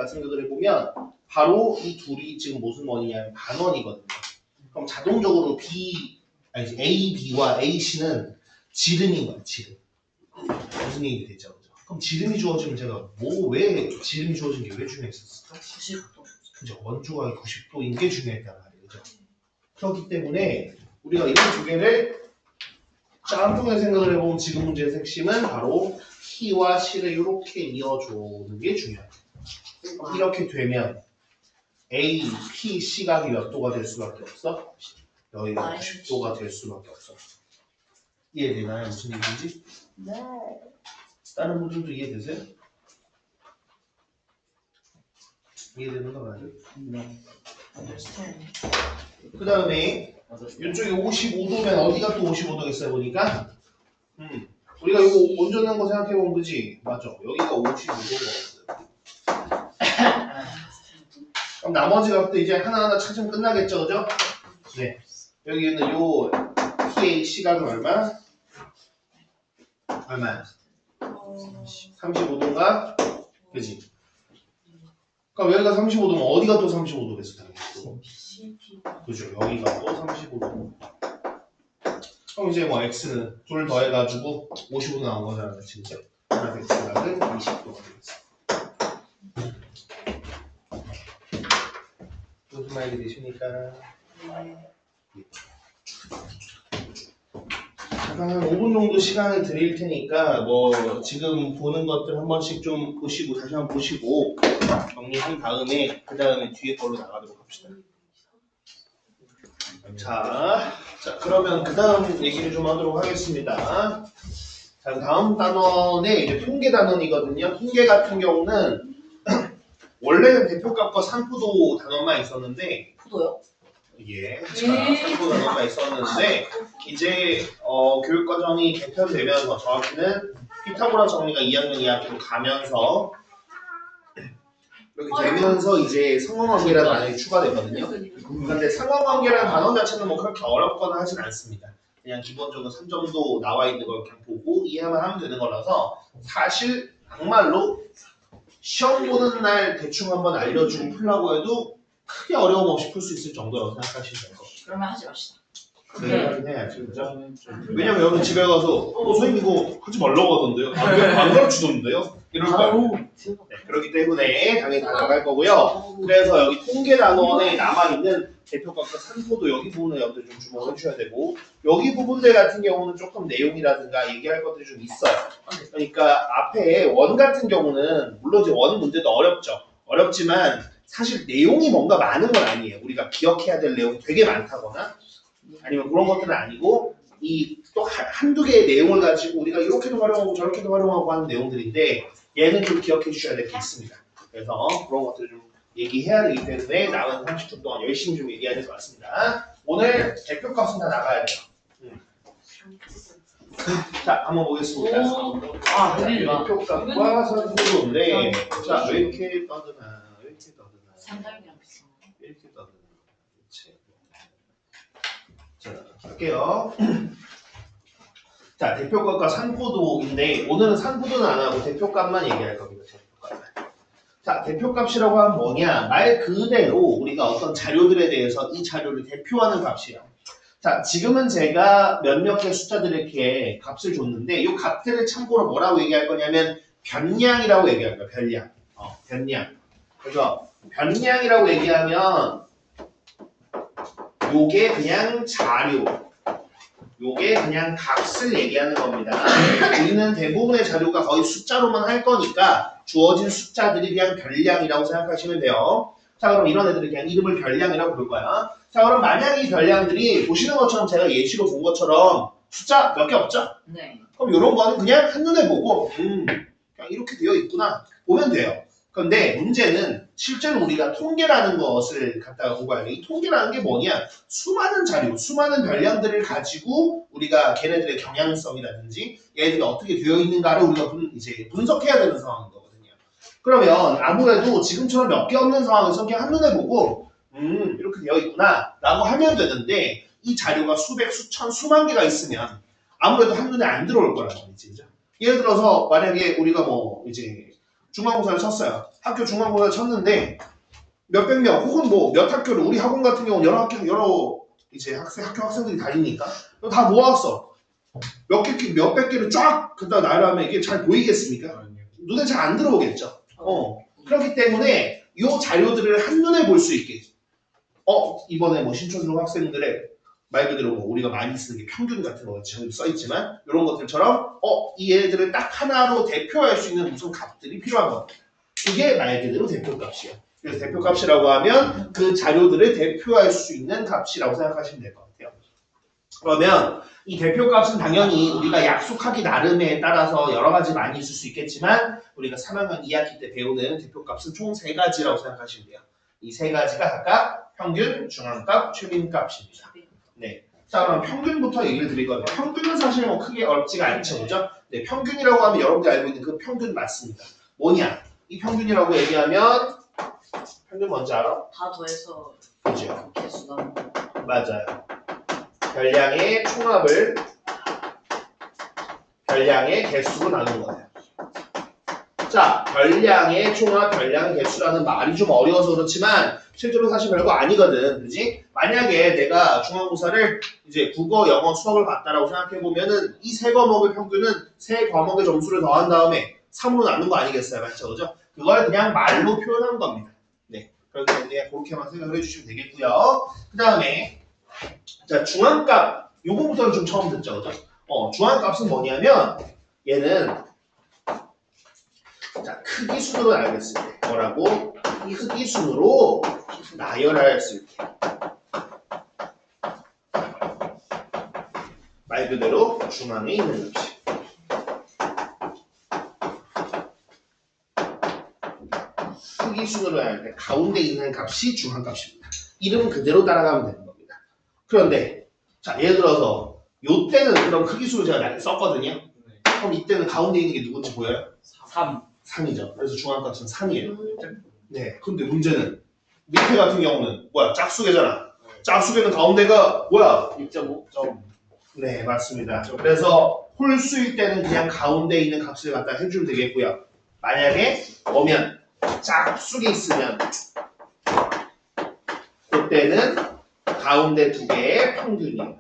생각을 해보면 바로 이 둘이 지금 무슨 원이냐면 반원이거든요. 그럼 자동적으로 A, B와 A, C는 지름인 거야. 지름. 무슨 얘기 되죠? 그럼 지름이 주어지면 제가 왜 지름이 주어진 게 왜 중요했었을까? 90도. 그죠? 원조각이 90도인 게 중요했단 말이에요. 그죠? 그렇기 때문에 우리가 이런 두 개를 짬뽕에 생각을 해보면 지금 문제의 핵심은 바로 P와 C를 이렇게 이어주는 게 중요해요. 이렇게 되면 A, P, C 각이 몇 도가 될 수밖에 없어? 여기가 90도가 될 수밖에 없어. 이해되나요? 무슨 얘기인지? 네. 다른 분들도 이해되세요? 이해되는 거 맞아요? understand. 그 다음에 이쪽이 55도면 어디가 또 55도겠어요 보니까? 우리가 이거 온전한 거 생각해보면 그지? 맞아. 여기가 55도가 없어요. 그럼 나머지 값도 이제 하나하나 찾으면 끝나겠죠, 그죠? 네. 여기 있는 요 PA 시각은 얼마? 얼마야? 35도인가? 그지? 그럼 여기가 35도면 어디가 또 35도겠어, 당연히. CP. 그죠? 여기가 또 35도. 그럼 이제 뭐 x는 둘 더해가지고 55도 나온 거잖아, 진짜. 하나 x각은 20도가 되겠어. 무슨 말이 되십니까? 잠깐 한 5분 정도 시간을 드릴 테니까 뭐 지금 보는 것들 한 번씩 좀 보시고 다시 한번 보시고 정리한 다음에 그 다음에 뒤에 걸로 나가도록 합시다. 자, 그러면 그 다음 얘기를 좀 하도록 하겠습니다. 자, 다음 단원에 이제 통계 단원이거든요. 통계 같은 경우는 원래는 대표값과 산포도 단원만 있었는데 포도요? 예, 산포 단원만 있었는데 이제 교육과정이 개편되면서 정확히는 피타고라 정리가 2학년 2학기로 가면서 이렇게 되면서 이제 상관관계라는 단원이 추가되거든요. 그런데 상관관계라는 단원 자체는 뭐 그렇게 어렵거나 하진 않습니다. 그냥 기본적으로 3점도 나와 있는 걸 그냥 보고 이해만 하면 되는 거라서 사실 정말로 시험 보는 날 대충 한번 알려주고 풀라고 해도 크게 어려움 없이 풀 수 있을 정도라고 생각하시면 될 것 같아요. 그러면 하지 맙시다. 그래야긴 해야지, 그죠? 왜냐면 여러분 집에 가서 선생님 이거 하지 말라고 하던데요? 안 가르치던데요? 이럴 거예요. 네, 그렇기 때문에 당연히 다 나갈 거고요. 그래서 여기 통계 단원에 남아있는 대표값과 산포도 여기 부분에 여러분들 좀 주목을 해주셔야 되고 여기 부분들 같은 경우는 조금 내용이라든가 얘기할 것들이 좀 있어요. 그러니까 앞에 원 같은 경우는 물론 이제 원 문제도 어렵죠. 어렵지만 사실 내용이 뭔가 많은 건 아니에요. 우리가 기억해야 될 내용이 되게 많다거나 아니면 그런 것들은 아니고 이 또 한두 개의 내용을 가지고 우리가 이렇게도 활용하고 저렇게도 활용하고 하는 내용들인데 얘는 좀 기억해 주셔야 될 게 있습니다. 그래서 그런 것들을 좀 얘기해야 되기 때문에 남은 30분 동안 열심히 좀 얘기해야 될 것 같습니다. 오늘 대표값은 다 나가야 돼요. 자, 한번 보겠습니다. 아, 여기가 대표값과 산소도인데 자, 왜 이렇게 떠드나? 왜 이렇게 떠드나? 상당히랑 비싸. 왜 이렇게 떠드나? 그렇지. 자, 할게요. 자, 대표값과 산포도인데 오늘은 산포도는 안 하고 대표값만 얘기할 겁니다. 대표값만. 자, 대표값이라고 하면 뭐냐? 말 그대로 우리가 어떤 자료들에 대해서 이 자료를 대표하는 값이에요. 자, 지금은 제가 몇몇 개 숫자들을 이렇게 값을 줬는데 이 값들을 참고로 뭐라고 얘기할 거냐면 변량이라고 얘기할 거예요. 변량. 변량. 그래서 변량이라고 얘기하면 요게 그냥 자료. 요게 그냥 값을 얘기하는 겁니다. 우리는 대부분의 자료가 거의 숫자로만 할 거니까 주어진 숫자들이 그냥 별량이라고 생각하시면 돼요. 자, 그럼 이런 애들을 그냥 이름을 별량이라고 부를 거야. 자, 그럼 만약에 이 별량들이 보시는 것처럼 제가 예시로 본 것처럼 숫자 몇 개 없죠? 네. 그럼 이런 거는 그냥 한눈에 보고 그냥 이렇게 되어 있구나 보면 돼요. 그런데 문제는 실제로 우리가 통계라는 것을 갖다가 공부해야 돼. 이 통계라는 게 뭐냐? 수많은 자료, 수많은 별량들을 가지고 우리가 걔네들의 경향성이라든지 얘들이 어떻게 되어 있는가를 우리가 이제 분석해야 되는 상황인 거거든요. 그러면 아무래도 지금처럼 몇 개 없는 상황에서 그냥 한눈에 보고 이렇게 되어 있구나 라고 하면 되는데 이 자료가 수백, 수천, 수만 개가 있으면 아무래도 한눈에 안 들어올 거란 말이지. 그죠? 예를 들어서 만약에 우리가 뭐 이제 중간고사를 쳤어요. 학교 중간고사를 쳤는데 몇백 명 혹은 뭐 몇 학교를 우리 학원 같은 경우는 여러 이제 학교 학생들이 다니니까 다 모았어. 몇백 개를 쫙 갖다 나열하면 이게 잘 보이겠습니까? 눈에 잘 안 들어오겠죠. 그렇기 때문에 이 자료들을 한눈에 볼 수 있게 이번에 뭐 신촌중 학생들의 말 그대로 뭐 우리가 많이 쓰는 게 평균 같은 거 지금 써있지만 이런 것들처럼 이 얘들을 딱 하나로 대표할 수 있는 무슨 값들이 필요한 겁니다. 그게 말 그대로 대표값이에요. 그래서 대표값이라고 하면 그 자료들을 대표할 수 있는 값이라고 생각하시면 될 것 같아요. 그러면 이 대표값은 당연히 우리가 약속하기 나름에 따라서 여러 가지 많이 있을 수 있겠지만 우리가 3학년 2학기 때 배우는 대표값은 총 3가지라고 생각하시면 돼요. 이 3가지가 각각 평균, 중앙값, 최빈값입니다. 네. 자, 그럼 평균부터 얘기를 드릴 건데 평균은 사실 뭐 크게 어렵지가 않죠, 그죠? 네, 평균이라고 하면 여러분들이 알고 있는 그 평균 맞습니다. 뭐냐? 이 평균이라고 얘기하면 평균 뭔지 알아? 다 더해서 그죠? 개수 나는 거. 맞아요. 별량의 총합을 별량의 개수로 나눈 거예요. 자, 별량의 총합, 별량의 개수라는 말이 좀 어려워서 그렇지만 실제로 사실 별거 아니거든, 그지? 만약에 내가 중간고사를 이제 국어, 영어, 수학을 봤다라고 생각해보면은 이 3과목의 평균은 3과목의 점수를 더한 다음에 3으로 나눈 거 아니겠어요, 맞죠? 그죠? 그걸 그냥 말로 표현한 겁니다. 네, 그렇기 때문에 그렇게만 생각을 해주시면 되겠고요. 그 다음에 자, 중앙값 요거부터는 좀 처음 듣죠, 그죠? 중앙값은 뭐냐면 얘는 자, 크기 순으로 나열했을 때 뭐라고? 크기 순으로 나열했을 때 말 그대로 중앙에 있는 값이 크기 순으로 나열할 때 가운데 있는 값이 중앙값입니다. 이름 그대로 따라가면 되는 겁니다. 그런데 자, 예를 들어서 요때는 그럼 크기 순으로 제가 썼거든요. 그럼 이때는 가운데 있는 게 누군지 보여요? 3이죠. 그래서 중앙값은 3이에요. 네. 근데 문제는 밑에 같은 경우는 뭐야? 짝수계잖아. 짝수계는 가운데가 뭐야? 2.5점. 네, 맞습니다. 그래서 홀수일 때는 그냥 가운데 있는 값을 갖다 해주면 되겠고요. 만약에 오면 짝수가 있으면 그때는 가운데 2개의 평균이에요.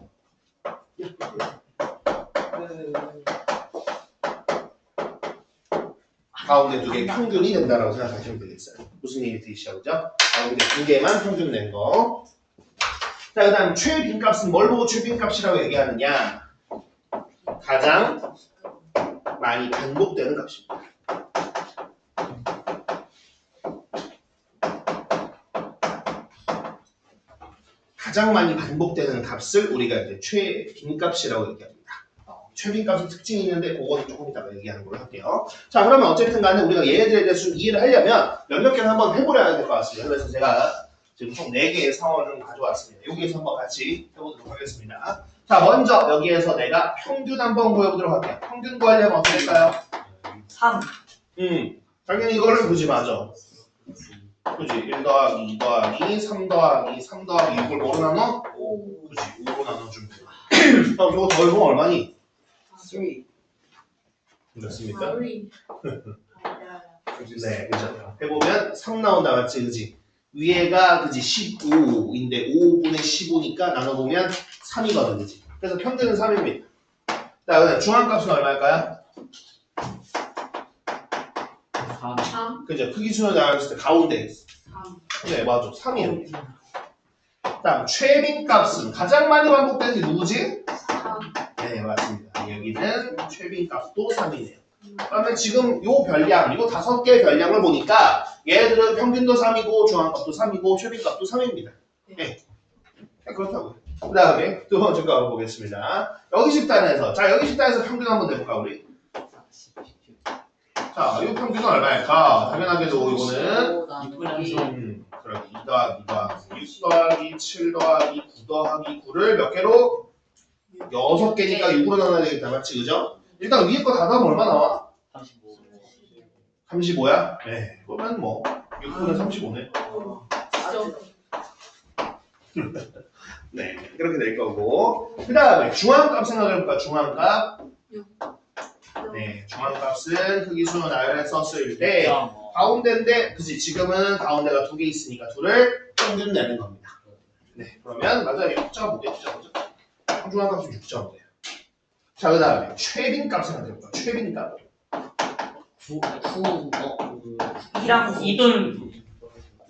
가운데 2개의 평균이 된다라고 생각하시면 되겠어요. 무슨 얘기 들으시죠? 그죠? 가운데 2개만 평균 낸 거. 자, 그 다음 최빈값은 뭘 보고 최빈값이라고 얘기하느냐? 가장 많이 반복되는 값입니다. 가장 많이 반복되는 값을 우리가 이제 최빈값이라고 얘기합니다. 최빈값은 특징이 있는데 그거는 조금 이따가 얘기하는 걸로 할게요. 자, 그러면 어쨌든 간에 우리가 얘네들에 대해서 좀 이해를 하려면 몇몇 개는 한번 해보려야 될 것 같습니다. 그래서 제가 지금 총 4개의 상황을 좀 가져왔습니다. 여기에서 한번 같이 해보도록 하겠습니다. 자, 먼저 여기에서 내가 평균 한번 보여보도록 할게요. 평균 구하려면 어떻게 할까요? 3. 당연히 이거를 보지 마죠. 그지? 1 더하기 2 더하기 3 더하기 3 더하기 이걸 뭐로 나눠? 5. 그지? 5로 나눠주면 돼요. 그럼 이거 더해보면 얼마니? 3. 그렇습니까? 아, 네, 그죠? 해보면 3 나온다, 맞지? 그지? 위에가 그지 15인데 5분의 15니까 나눠보면 3이거든, 그지? 그래서 평균은 3입니다. 자, 그다음 중앙값은 얼마일까요? 3. 그죠? 크기 순으로 나눴을 때 가운데 3. 네, 맞아. 3이에요. 다음 최빈값은 가장 많이 반복되는 게 누구지? 3. 맞습니다. 여기는 최빈값도 3이네요. 그러면 지금 요 별량, 이거 5개의 별량을 보니까 얘들은 평균도 3이고 중앙값도 3이고 최빈값도 3입니다. 네. 그렇다고요. 그 다음에 두 번째 거 보겠습니다. 여기 집단에서, 자 여기 집단에서 평균 한번 내볼까 우리? 자, 이 평균은 얼마일까? 당연하게도 이거는 그럼 2 더하기 6 더하기 7 더하기 9 더하기 9를 몇 개로? 6개니까 6으로 나눠야 되겠다. 맞지? 그죠? 일단 위에 거 다 더하면 얼마 나와? 35야? 네. 그러면 뭐 6분의 35네. 네. 이렇게 될 거고. 그 다음에 중앙값 생각해볼까? 중앙값. 네. 중앙값은 크기수는 R에 썼을 때 가운데인데, 그치? 지금은 가운데가 2개 있으니까 2를 평균 내는 겁니다. 네. 그러면 맞아요. 6자가 뭐겠죠? 그죠? 중앙값은 6자인데요. 자, 그 다음에 최빈값 생각해볼까? 최빈값. 2랑 2돈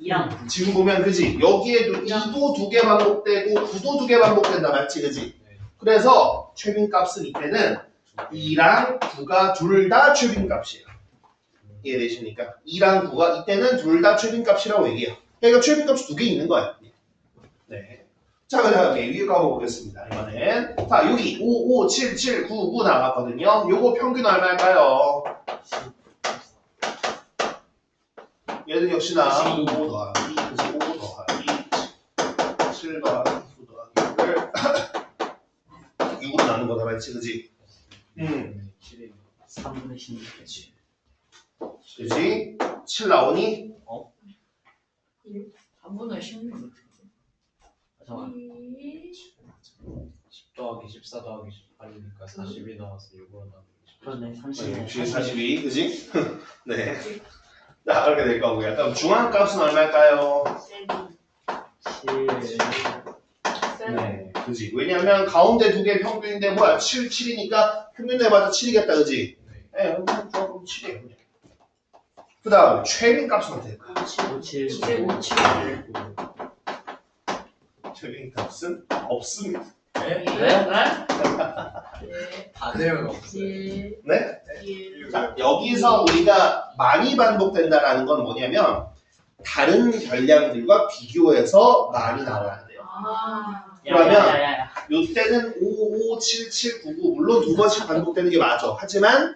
2랑 지금 보면 그지? 여기에도 2도 2개 반복되고 9도 2개 반복된다. 맞지? 그지? 그래서 최빈값은 이때는 2랑 9가 둘 다 최빈값이에요. 이해되십니까? 2랑 9가 이때는 둘 다 최빈값이라고 얘기해요. 그러니까 최빈값이 2개 있는 거야. 네. 자, 그 다음에 위에 거 한번 보겠습니다. 이번엔. 자, 여기 5, 5, 7, 7, 9, 9 나왔거든요. 요거 평균 얼마일까요? 얘는 역시나 5 더하기 5 더하기 7 더하기 9 더하기 6을 6으로 나눈 거다. 맞지? 그지? 3분의 16 그지? 7 나오니? 3분의 16. 잠깐만 10 더하기 14 더하기 18이니까 40이 나와서 6으로 나누기 그러네 60, 42, 그지? 네. 자, 그렇게 될 거고요. 그럼 중앙값은 얼마일까요? 7 네, 그지? 왜냐면 가운데 2개 평균인데 뭐야? 7, 7이니까 평균 내봐도 7이겠다, 그지? 네, 그럼 7이에요. 그냥. 그 다음 최빈값은 어떻게 될까? 7 최빈값은 없습니다. 네? 다대요. 네? 자, 여기서 우리가 많이 반복된다라는 건 뭐냐면 다른 별량들과 비교해서 많이 나와야 돼요. 그러면 이때는 5, 5, 7, 7, 9, 9 물론 2번씩 반복되는 게 맞아. 하지만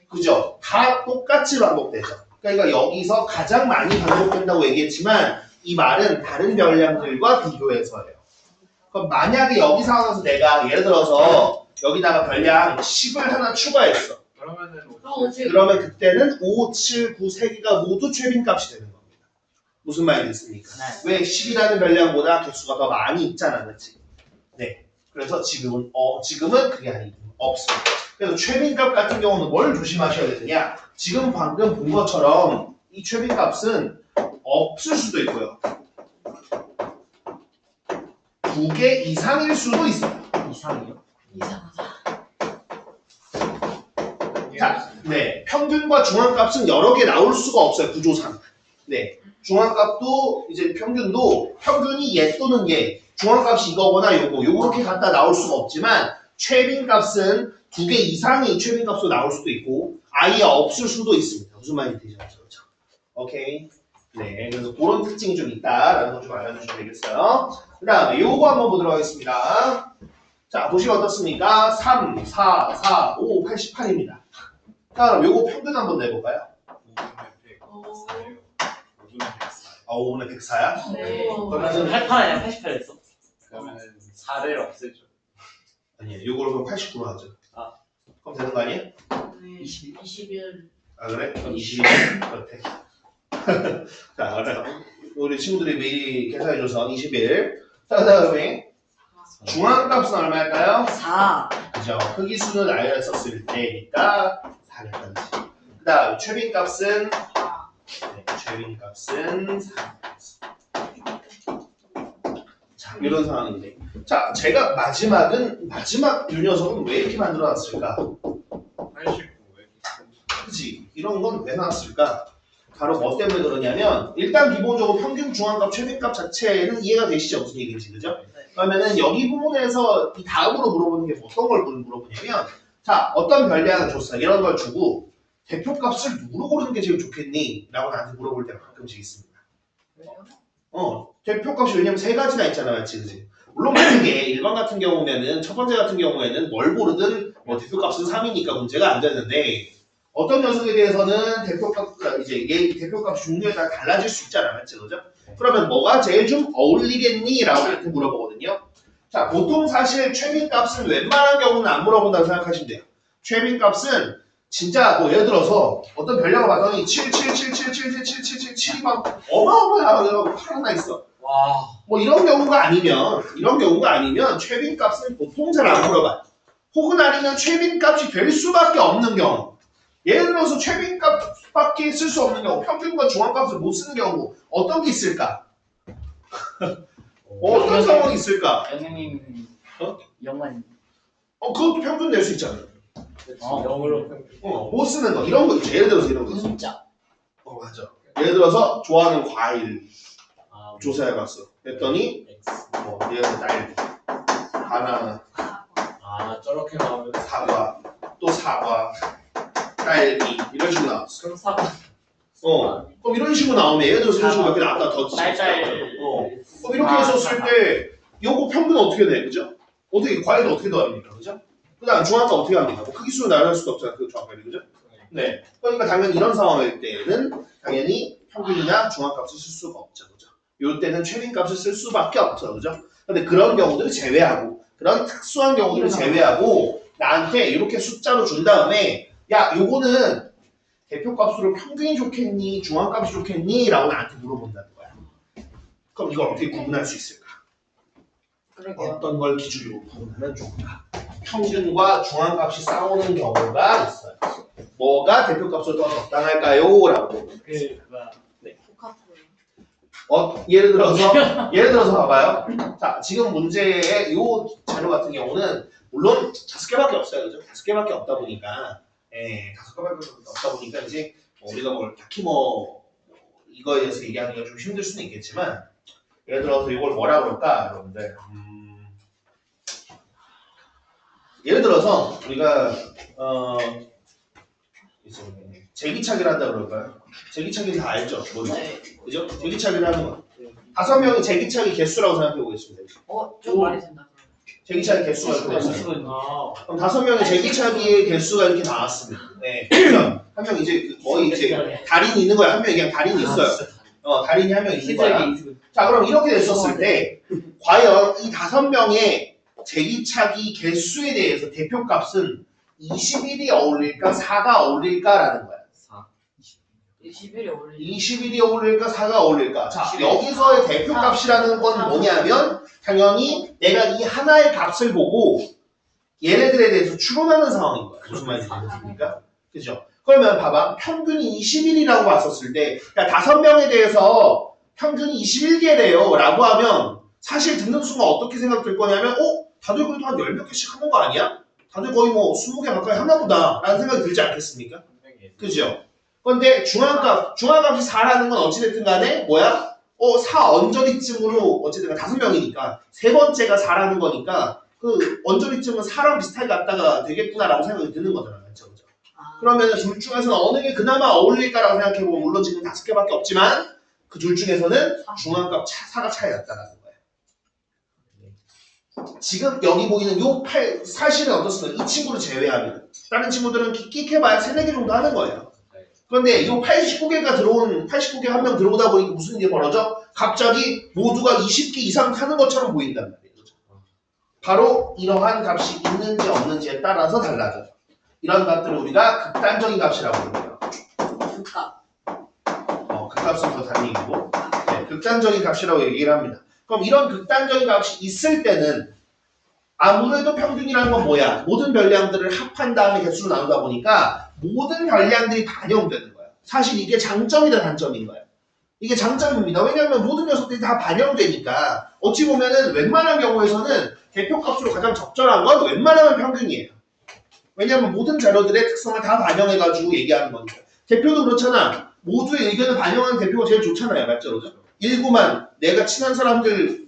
그죠? 다 똑같이 반복되죠. 그러니까 여기서 가장 많이 반복된다고 얘기했지만 이 말은 다른 별량들과 비교해서예요. 그럼 만약에 여기 상황에서 내가 예를 들어서 여기다가 별량 10을 하나 추가했어. 그러면 그때는 5, 7, 9, 3개가 모두 최빈값이 되는 겁니다. 무슨 말이 됐습니까? 네. 왜 10이라는 별량보다 개수가 더 많이 있잖아, 그렇지? 네. 그래서 지금은 그게 아니고 없습니다. 그래서 최빈값 같은 경우는 뭘 조심하셔야 되느냐? 지금 방금 본 것처럼 이 최빈값은 없을 수도 있고요. 2개 이상일 수도 있어요. 이상이요? 이상하다. 자, 네. 평균과 중앙값은 여러 개 나올 수가 없어요, 구조상. 네. 중앙값도 이제 평균이 얘 또는 얘. 중앙값이 이거거나 요렇게 갖다 나올 수가 없지만 최빈값은 2개 이상이 최빈값으로 나올 수도 있고 아예 없을 수도 있습니다. 무슨 말인지 되죠? 그렇죠? 오케이. 네. 그래서 그런 특징이 좀 있다라는 거 좀 알려주시면 되겠어요. 그 다음에 요거 한번 보도록 하겠습니다. 자, 보시면 어떻습니까? 3, 4, 4, 5, 88입니다. 자, 그럼 요거 평균 한번 내볼까요? 5분의 104야? 네. 그러면 88 아니야 88 했어? 그러면은 4를 없애죠. 아니에요. 요거를 그럼 89로 하죠. 아. 그럼 되는 거 아니에요? 21. 아, 그래? 그럼 22. 그렇대. 자, 우리 친구들이 미리 계산해줘서 21. 자, 그 다음에 중앙값은 얼마일까요? 4. 그죠? 크기수는 R을 썼을 때니까 4겠다. 그 다음 최빈값은 최빈값은 4. 자, 이런 상황인데. 자, 제가 마지막 이 녀석은 왜 이렇게 만들어놨을까? 89에 그치? 이런 건 왜 나왔을까? 바로 뭐 때문에 그러냐면 일단 기본적으로 평균 중앙값 최빈값 자체는 이해가 되시죠? 무슨 얘기인지, 그죠? 그러면은 여기 부분에서 이 다음으로 물어보는 게 어떤 걸 물어보냐면 자 어떤 변량을 줬어 이런 걸 주고 대표값을 누구로 고르는 게 제일 좋겠니? 라고 나한테 물어볼 때가 가끔씩 있습니다. 대표값이 왜냐면 세 가지나 있잖아 맞지 그지? 물론 만약에 일반 같은 경우면은 첫 번째 같은 경우에는 뭘 고르든 뭐 대표값은 3이니까 문제가 안 되는데 어떤 녀석에 대해서는 대표값 이제 얘 대표값 종류에 따라 달라질 수 있잖아 맞지 그죠? 그러면 뭐가 제일 좀 어울리겠니? 라고 이렇게 물어보거든요. 자 보통 사실 최빈값은 웬만한 경우는 안 물어본다고 생각하시면 돼요. 최빈값은 진짜 뭐 예를 들어서 어떤 변량을 봤더니 777777777이 막 어마어마하게 하나 있어. 와. 뭐 이런 경우가 아니면 최빈값은 보통 잘 안 물어봐요. 혹은 아니면 최빈값이 될 수밖에 없는 경우. 예를 들어서 최빈값밖에 쓸 수 없는 경우, 평균과 중앙값을 못 쓰는 경우 어떤 게 있을까? 어떤 상황이 있을까? 영현님 어? 영환. 그것도 평균 낼 수 있잖아. 영어로 못 쓰는 거 이런 거 있죠. 예를 들어서 이런 거 있어. 진짜. 맞아. 예를 들어서 좋아하는 과일 아, 조사해봤어. 그랬더니 X. 뭐 예를 들어 딸기, 바나나, 아 저렇게 나오면 사과, 또 사과, 딸기 이런 식으로 나왔어. 그럼 사과. 그럼 이런 식으로 나오면 예를 들어서 이런 식으로 몇 개 나왔다 더 딸딸. 그럼 이렇게 했었을 때 요거 평균 어떻게 돼, 그죠? 어떻게 과일도 어떻게 더합니까, 그죠? 그다음 중앙값 어떻게 합니까? 뭐 크기수로 나눌 수도 없잖아, 그 중앙값이, 그죠? 네. 그러니까 당연히 이런 상황일 때는 당연히 평균이나 중앙값을 쓸 수가 없죠, 그죠? 이럴 때는 최빈값을 쓸 수밖에 없죠, 그죠? 근데 그런 경우들을 제외하고 그런 특수한 경우들을 제외하고 나한테 이렇게 숫자로 준 다음에 야, 요거는 대표값으로 평균이 좋겠니, 중앙값이 좋겠니? 라고 나한테 물어본다는 거야. 그럼 이걸 어떻게 구분할 수 있을까? 그러게요. 어떤 걸 기준으로 구분하면 좋을까? 평균과 중앙값이 싸우는 경우가 있어요. 뭐가 대표값으로 더 적당할까요? 라고. 그거야. 복합으로. 예를 들어서 봐봐요. 자, 지금 문제의 요 자료 같은 경우는 물론 5개밖에 없어요. 그죠? 5개밖에 없다 보니까 5개밖에 없다 보니까 이제 우리가 뭘 딱히 뭐 이거에 대해서 얘기하기가 좀 힘들 수는 있겠지만 예를 들어서 이걸 뭐라 그럴까 여러분들 예를 들어서 우리가 제기차기를 한다 그럴까요? 제기차기는 다 알죠? 뭐죠? 네. 그죠? 제기차기를 하는 거 5명이 제기차기 개수라고 생각해 보겠습니다. 좀 말이 된다. 제기차기 개수가 이렇게 됐어요. 무슨 아, 그럼 5명의 제기차기의 개수가 이렇게 나왔습니다. 네. 그러면 한 명 이제 거의 이제 달인이 있는 거야. 한 명이 그냥 달인이 있어요. 달인이 한 명 있는 거야. 자, 그럼 이렇게 됐었을 때 과연 이 5명의 제기차기 개수에 대해서 대표값은 21이 어울릴까 4가 어울릴까라는 거야. 21이 어울리지. 21이 어울릴까 4가 어울릴까. 자, 여기서의 대표값이라는 건 뭐냐면 당연히 내가 이 하나의 값을 보고 얘네들에 대해서 추론하는 상황인 거야. 무슨 말인지 이해됩니까? 그죠? 그러면 봐봐. 평균이 21이라고 봤었을 때 야, 5명에 대해서 평균이 21개래요 라고 하면 사실 듣는 순간 어떻게 생각될 거냐면 다들 그래도 한 10몇 개씩 하는 거 아니야? 다들 거의 뭐 20개 가까이 하나 보다 라는 생각이 들지 않겠습니까? 그죠? 그런데 중앙값이 4라는 건 어찌됐든 간에 뭐야? 4 언저리쯤으로 어쨌든 5명이니까 세 번째가 4라는 거니까 그 언저리쯤은 4랑 비슷하게 갔다가 되겠구나라고 생각이 드는 거잖아요. 그렇죠? 그러면 둘 중에서는 어느 게 그나마 어울릴까라고 생각해보면 물론 지금 5개밖에 없지만 그 둘 중에서는 중앙값 4가 차이 났다라는 거예요. 지금 여기 보이는 요 사실은 어떻습니까? 이 친구를 제외하면 다른 친구들은 끽해봐야 3, 4개 정도 하는 거예요. 그런데 이 89개 한 명 들어오다 보니까 무슨 일이 벌어져? 갑자기 모두가 20개 이상 하는 것처럼 보인단 말이에요. 바로 이러한 값이 있는지 없는지에 따라서 달라져요. 이런 값들을 우리가 극단적인 값이라고 부르요. 극값. 그 값은 더 다른 얘기고 극단적인 값이라고 얘기를 합니다. 그럼 이런 극단적인 값이 있을 때는 아무래도 평균이라는 건 뭐야? 모든 변량들을 합한 다음에 개수로 나누다 보니까 모든 변량들이 반영되는 거야. 사실 이게 장점이다 단점인 거야. 이게 장점입니다. 왜냐하면 모든 녀석들이 다 반영되니까 어찌 보면은 웬만한 경우에서는 대표값으로 가장 적절한 건 웬만하면 평균이에요. 왜냐하면 모든 자료들의 특성을 다 반영해가지고 얘기하는 거니까. 대표도 그렇잖아. 모두의 의견을 반영하는 대표가 제일 좋잖아요. 맞죠? 그죠? 일구만 내가 친한 사람들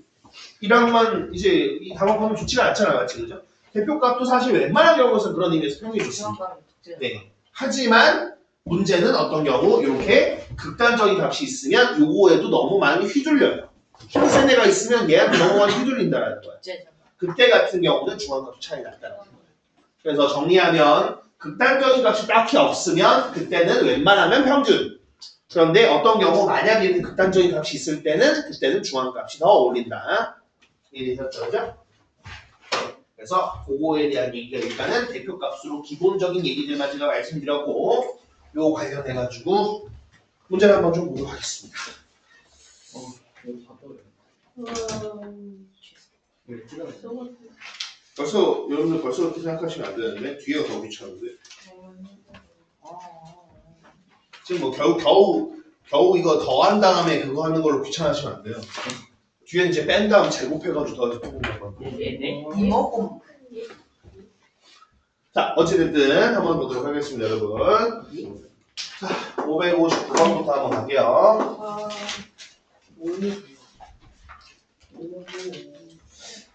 1항만 이제 이 당원하면 좋지가 않잖아요, 맞지 그죠? 대표값도 사실 웬만한 경우에는 그런 의미에서 평균이 좋습니다. 중앙감이 독재. 네. 하지만 문제는 어떤 경우 이렇게 극단적인 값이 있으면 요거에도 너무 많이 휘둘려요. 흰 애가 있으면 얘한테 너무 많이 휘둘린다라는 거야. 독재. 그때 같은 경우는 중앙값 차이 났다는 거예요. 그래서 정리하면 극단적인 값이 딱히 없으면 그때는 웬만하면 평균. 그런데 어떤 경우 만약에 극단적인 값이 있을 때는 그때는 중앙값이 더 어울린다. 이해되셨죠? 그죠? 그래서 그거에 대한 얘기가 일단은 대표값으로 기본적인 얘기들만 제가 말씀드렸고 요 관련해가지고 문제를 한번 좀 보도록 하겠습니다. 이걸 찍어냈어. 벌써 여러분들 벌써 그렇게 생각하시면 안 되는데 뒤에가 더 귀찮은데 지금 뭐 겨우 이거 더한 다음에 그거 하는 걸로 귀찮아하시면 안 돼요. 뒤에 이제 뺀 다음 제곱해가지고 더해서 뽑는 거. 네. 이모고. 자 어찌됐든 한번 보도록 하겠습니다, 여러분. 자 559번부터 한번 갈게요.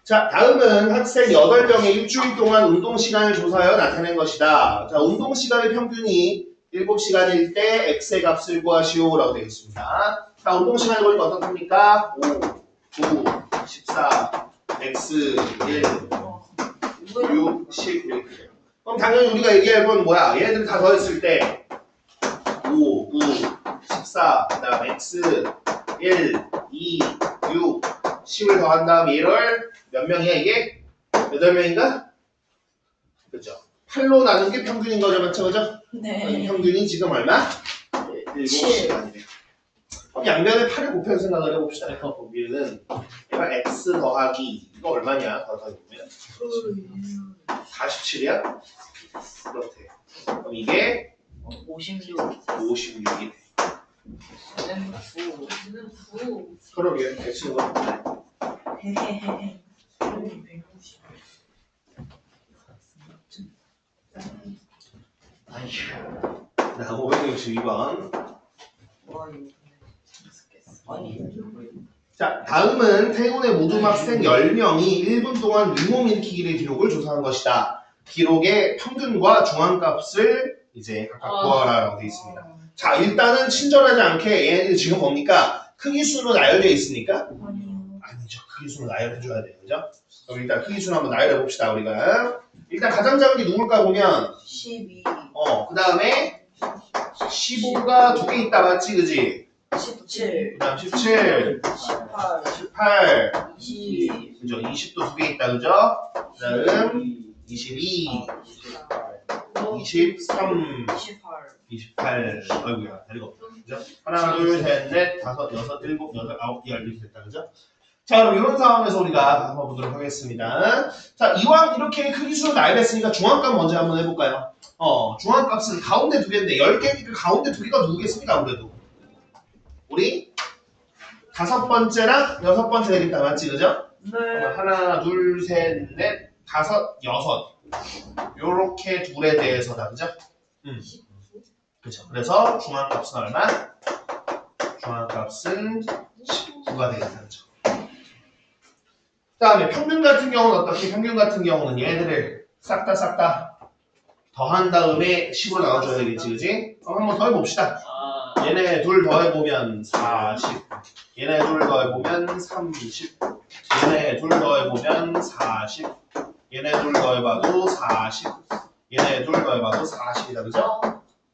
자 다음은 학생 8명의 일주일 동안 운동 시간을 조사하여 나타낸 것이다. 자 운동 시간의 평균이 7시간일 때 x의 값을 구하시오 라고 되어 있습니다. 자 운동 시간을 보니까 어떻습니까? 5, 9, 14, x, 1, 6, 10 이렇게 돼요. 그럼 당연히 우리가 얘기할 건 뭐야? 얘네들 다 더했을 때 5, 9, 14, 그 다음 x, 1, 2, 6, 10을 더한 다음 얘를 몇 명이야 이게? 8명인가? 그죠? 8로 나눈 게 평균인 거죠, 맞죠? 그죠? 네. 평균이 지금 얼마? 7시간이래요. 그럼 양변에 8을 곱해서 생각을 해봅시다. 거기는 얘가 x 더하기 이거 얼마냐? 더하기면 47이야? 그렇대. 그럼 이게 56. 56이 돼. 는 9. 그러게 x는 거. 헤헤헤. 160. 자 562번. 아니. 자 다음은 태훈의 모든 학생 10명이 1분 동안 윗몸 일으키기를 기록을 조사한 것이다. 기록의 평균과 중앙값을 이제 각각 구하라라고 되어 있습니다. 자 일단은 친절하지 않게 얘네들이 지금 뭡니까? 크기수는 나열되어 있습니까? 아니요. 아니죠. 크기수는 나열해줘야 돼요. 그죠? 그럼 일단 크기수는 한번 나열해봅시다. 우리가 일단 가장 작은 게 누굴까 보면 12. 그 다음에 15가 2개 있다 맞지 그지? 17. 그 다음 17 18. 18 20. 그죠? 20도 2개 있다 그죠? 그 다음 22 23 28. 28 아이고야 다리가 없다 그죠? 하나 둘셋넷 다섯 여섯 일곱 여덟 아홉 열 이렇게 됐다 그죠? 자 그럼 이런 상황에서 우리가 한번 보도록 하겠습니다. 자 이왕 이렇게 크기수를 나열했으니까 중앙값 먼저 한번 해볼까요? 중앙값은 가운데 2개인데 10개니까 가운데 2개가 누구겠습니까 아무래도 우리 5번째랑 6번째 되겠다 맞지 그죠? 그러면 하나 둘 셋 넷 다섯 여섯 요렇게 둘에 대해서다 그죠? 그죠? 그래서 중앙값은 얼마? 중앙값은 19가 되겠다 그죠? 그 다음에 평균 같은 경우는 어떻게? 평균 같은 경우는 얘네들을 싹 다 더한 다음에 10으로 나눠줘야 되겠지 그지? 그럼 한번 더 해봅시다. 얘네 둘 더해보면 40 얘네 둘 더해보면 30 얘네 둘 더해보면 40 얘네 둘 더해봐도 40 얘네 둘 더해봐도 40이다 그죠?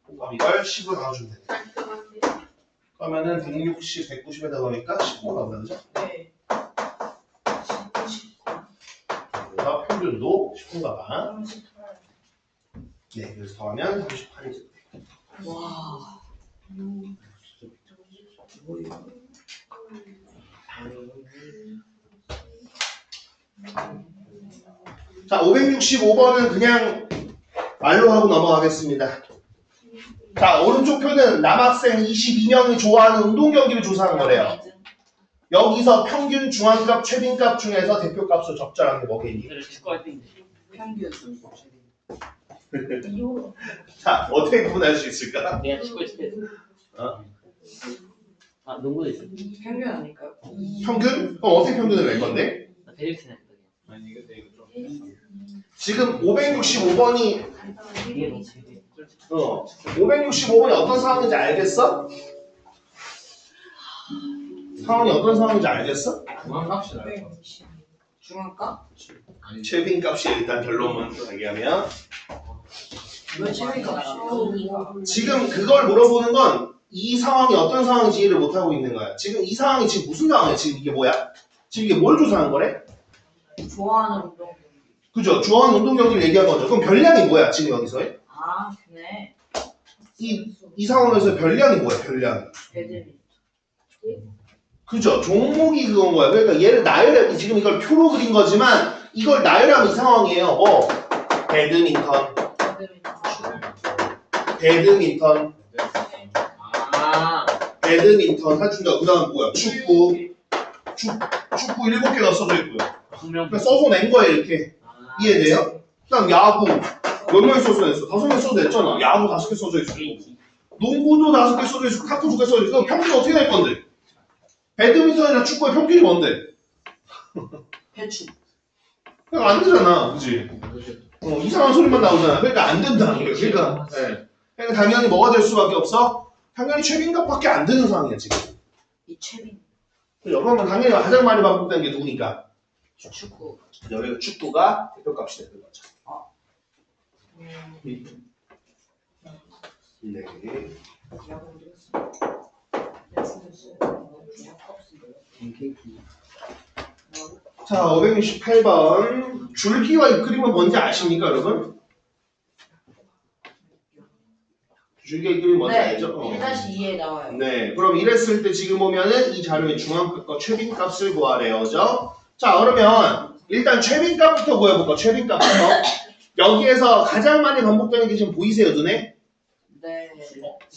그럼 이걸 10으로 나눠주면 되겠다. 그러면은 160, 190에다 넣으니까 15 나온다 그죠? 네. 그래서 평균도 10인가 봐. 38. 네, 그래서 더하면 38이죠. 와. 뭐야? 자, 565번은 그냥 말로 하고 넘어가겠습니다. 자, 오른쪽 표는 남학생 22명이 좋아하는 운동 경기를 조사한 거래요. 여기서 평균 중앙값, 최빈값 중에서 대표값으로 적절한 게 뭐겠니? 이거를 축구할 때 이제 평균. 자, 어떻게 구분할 수 있을까? 내가 축구했을 때 어? 아 농구도 있어. 평균 아닐까요? 평균? 그럼 어떻게 평균을 낼 건데? 나 데이비스 냈다. 아니 근데 이거 좀 지금 565번이 이게 너무 재밌어. 565번이 어떤 상황인지 알겠어? 상황이 어떤 상황인지 알겠어? 중앙값이 나요. 중앙가? 아니 최빈 값이 일단 결론만 얘기하면 왜 재미가 나가? 지금 그걸 물어보는 건 이 상황이 어떤 상황인지 이해를 못하고 있는 거야. 지금 이 상황이 지금 무슨 상황이야? 지금 이게 뭐야? 지금 이게 뭘 조사한 거래? 좋아하는 운동. 그죠? 좋아하는 운동 경기를 얘기한 거죠. 그럼 별량이 뭐야? 지금 여기서의? 아, 그네. 이 상황에서 별량이 뭐야? 별량이. 배드민턴. 그죠? 종목이 그건 거야. 그러니까 얘를 나열해, 지금 이걸 표로 그린 거지만 이걸 나열하면 이 상황이에요. 배드민턴, 배드민턴, 배드민턴 해준다. 그 다음 뭐야? 축구 7개가 써져 있고요. 분명. 그러니까 써서 낸 거예요. 이렇게. 이해돼요? 그 다음 야구. 몇 명이 써서 냈어? 5명 써서 냈잖아. 야구 5개 써져 있어. 농구도 5개 써져 있어. 탁구 2개 써져 있어. 그럼 평균 어떻게 낼 건데? 배드민턴이나 축구의 평균이 뭔데? 배추. 그러니까 안 되잖아. 그지? 이상한 소리만 나오잖아. 그러니까 안 된다는 거예요. 그러니까, 그러니까 당연히 뭐가 될 수밖에 없어? 당연히 최빈값밖에 안 되는 상황이야, 지금. 이 최빈. 그러면 당연히 가장 많이 반복되는 게 누구니까? 축구. 여기가 축구가 대표값이 되는 거죠. 네. 자, 568번. 줄기와 입그림은 뭔지 아십니까, 여러분? 줄기와 입그림 뭔지 네. 알죠? 1-2에 나와요. 네. 그럼 이랬을 때 지금 보면은 이 자료의 중앙값과 최빈값을 구하래요. 그죠? 자, 그러면 일단 최빈값부터 구해볼까? 최빈값부터. 여기에서 가장 많이 반복되는 게 지금 보이세요, 눈에? 네.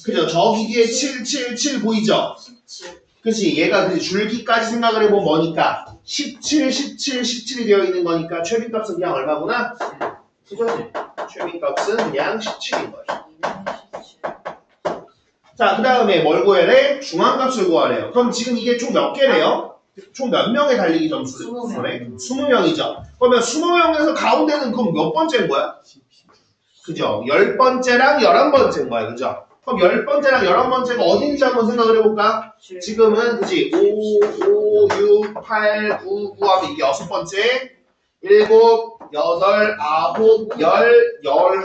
그죠? 저기 뒤에 7 보이죠? 17. 그치? 얘가 그 줄기까지 생각을 해보면 뭐니까? 17, 17, 17이 되어 있는 거니까 최빈값은 그냥 얼마구나? 그죠? 최빈값은 그냥 17인 거예요. 자, 그 다음에 뭘 구해래? 중앙값을 구하래요. 그럼 지금 이게 총 몇 개래요? 총 몇 명의 달리기 점수? 20명. 20명이죠. 그러면 20명에서 가운데는 그럼 몇 번째인 거야? 그죠? 10번째랑 11번째인 거야. 그죠? 그럼 10번째랑 11번째가 어딘지 한번 생각을 해볼까? 지금은 그지? 5, 6, 8, 9, 9 하면 이게 6번째 7, 8, 9, 10, 11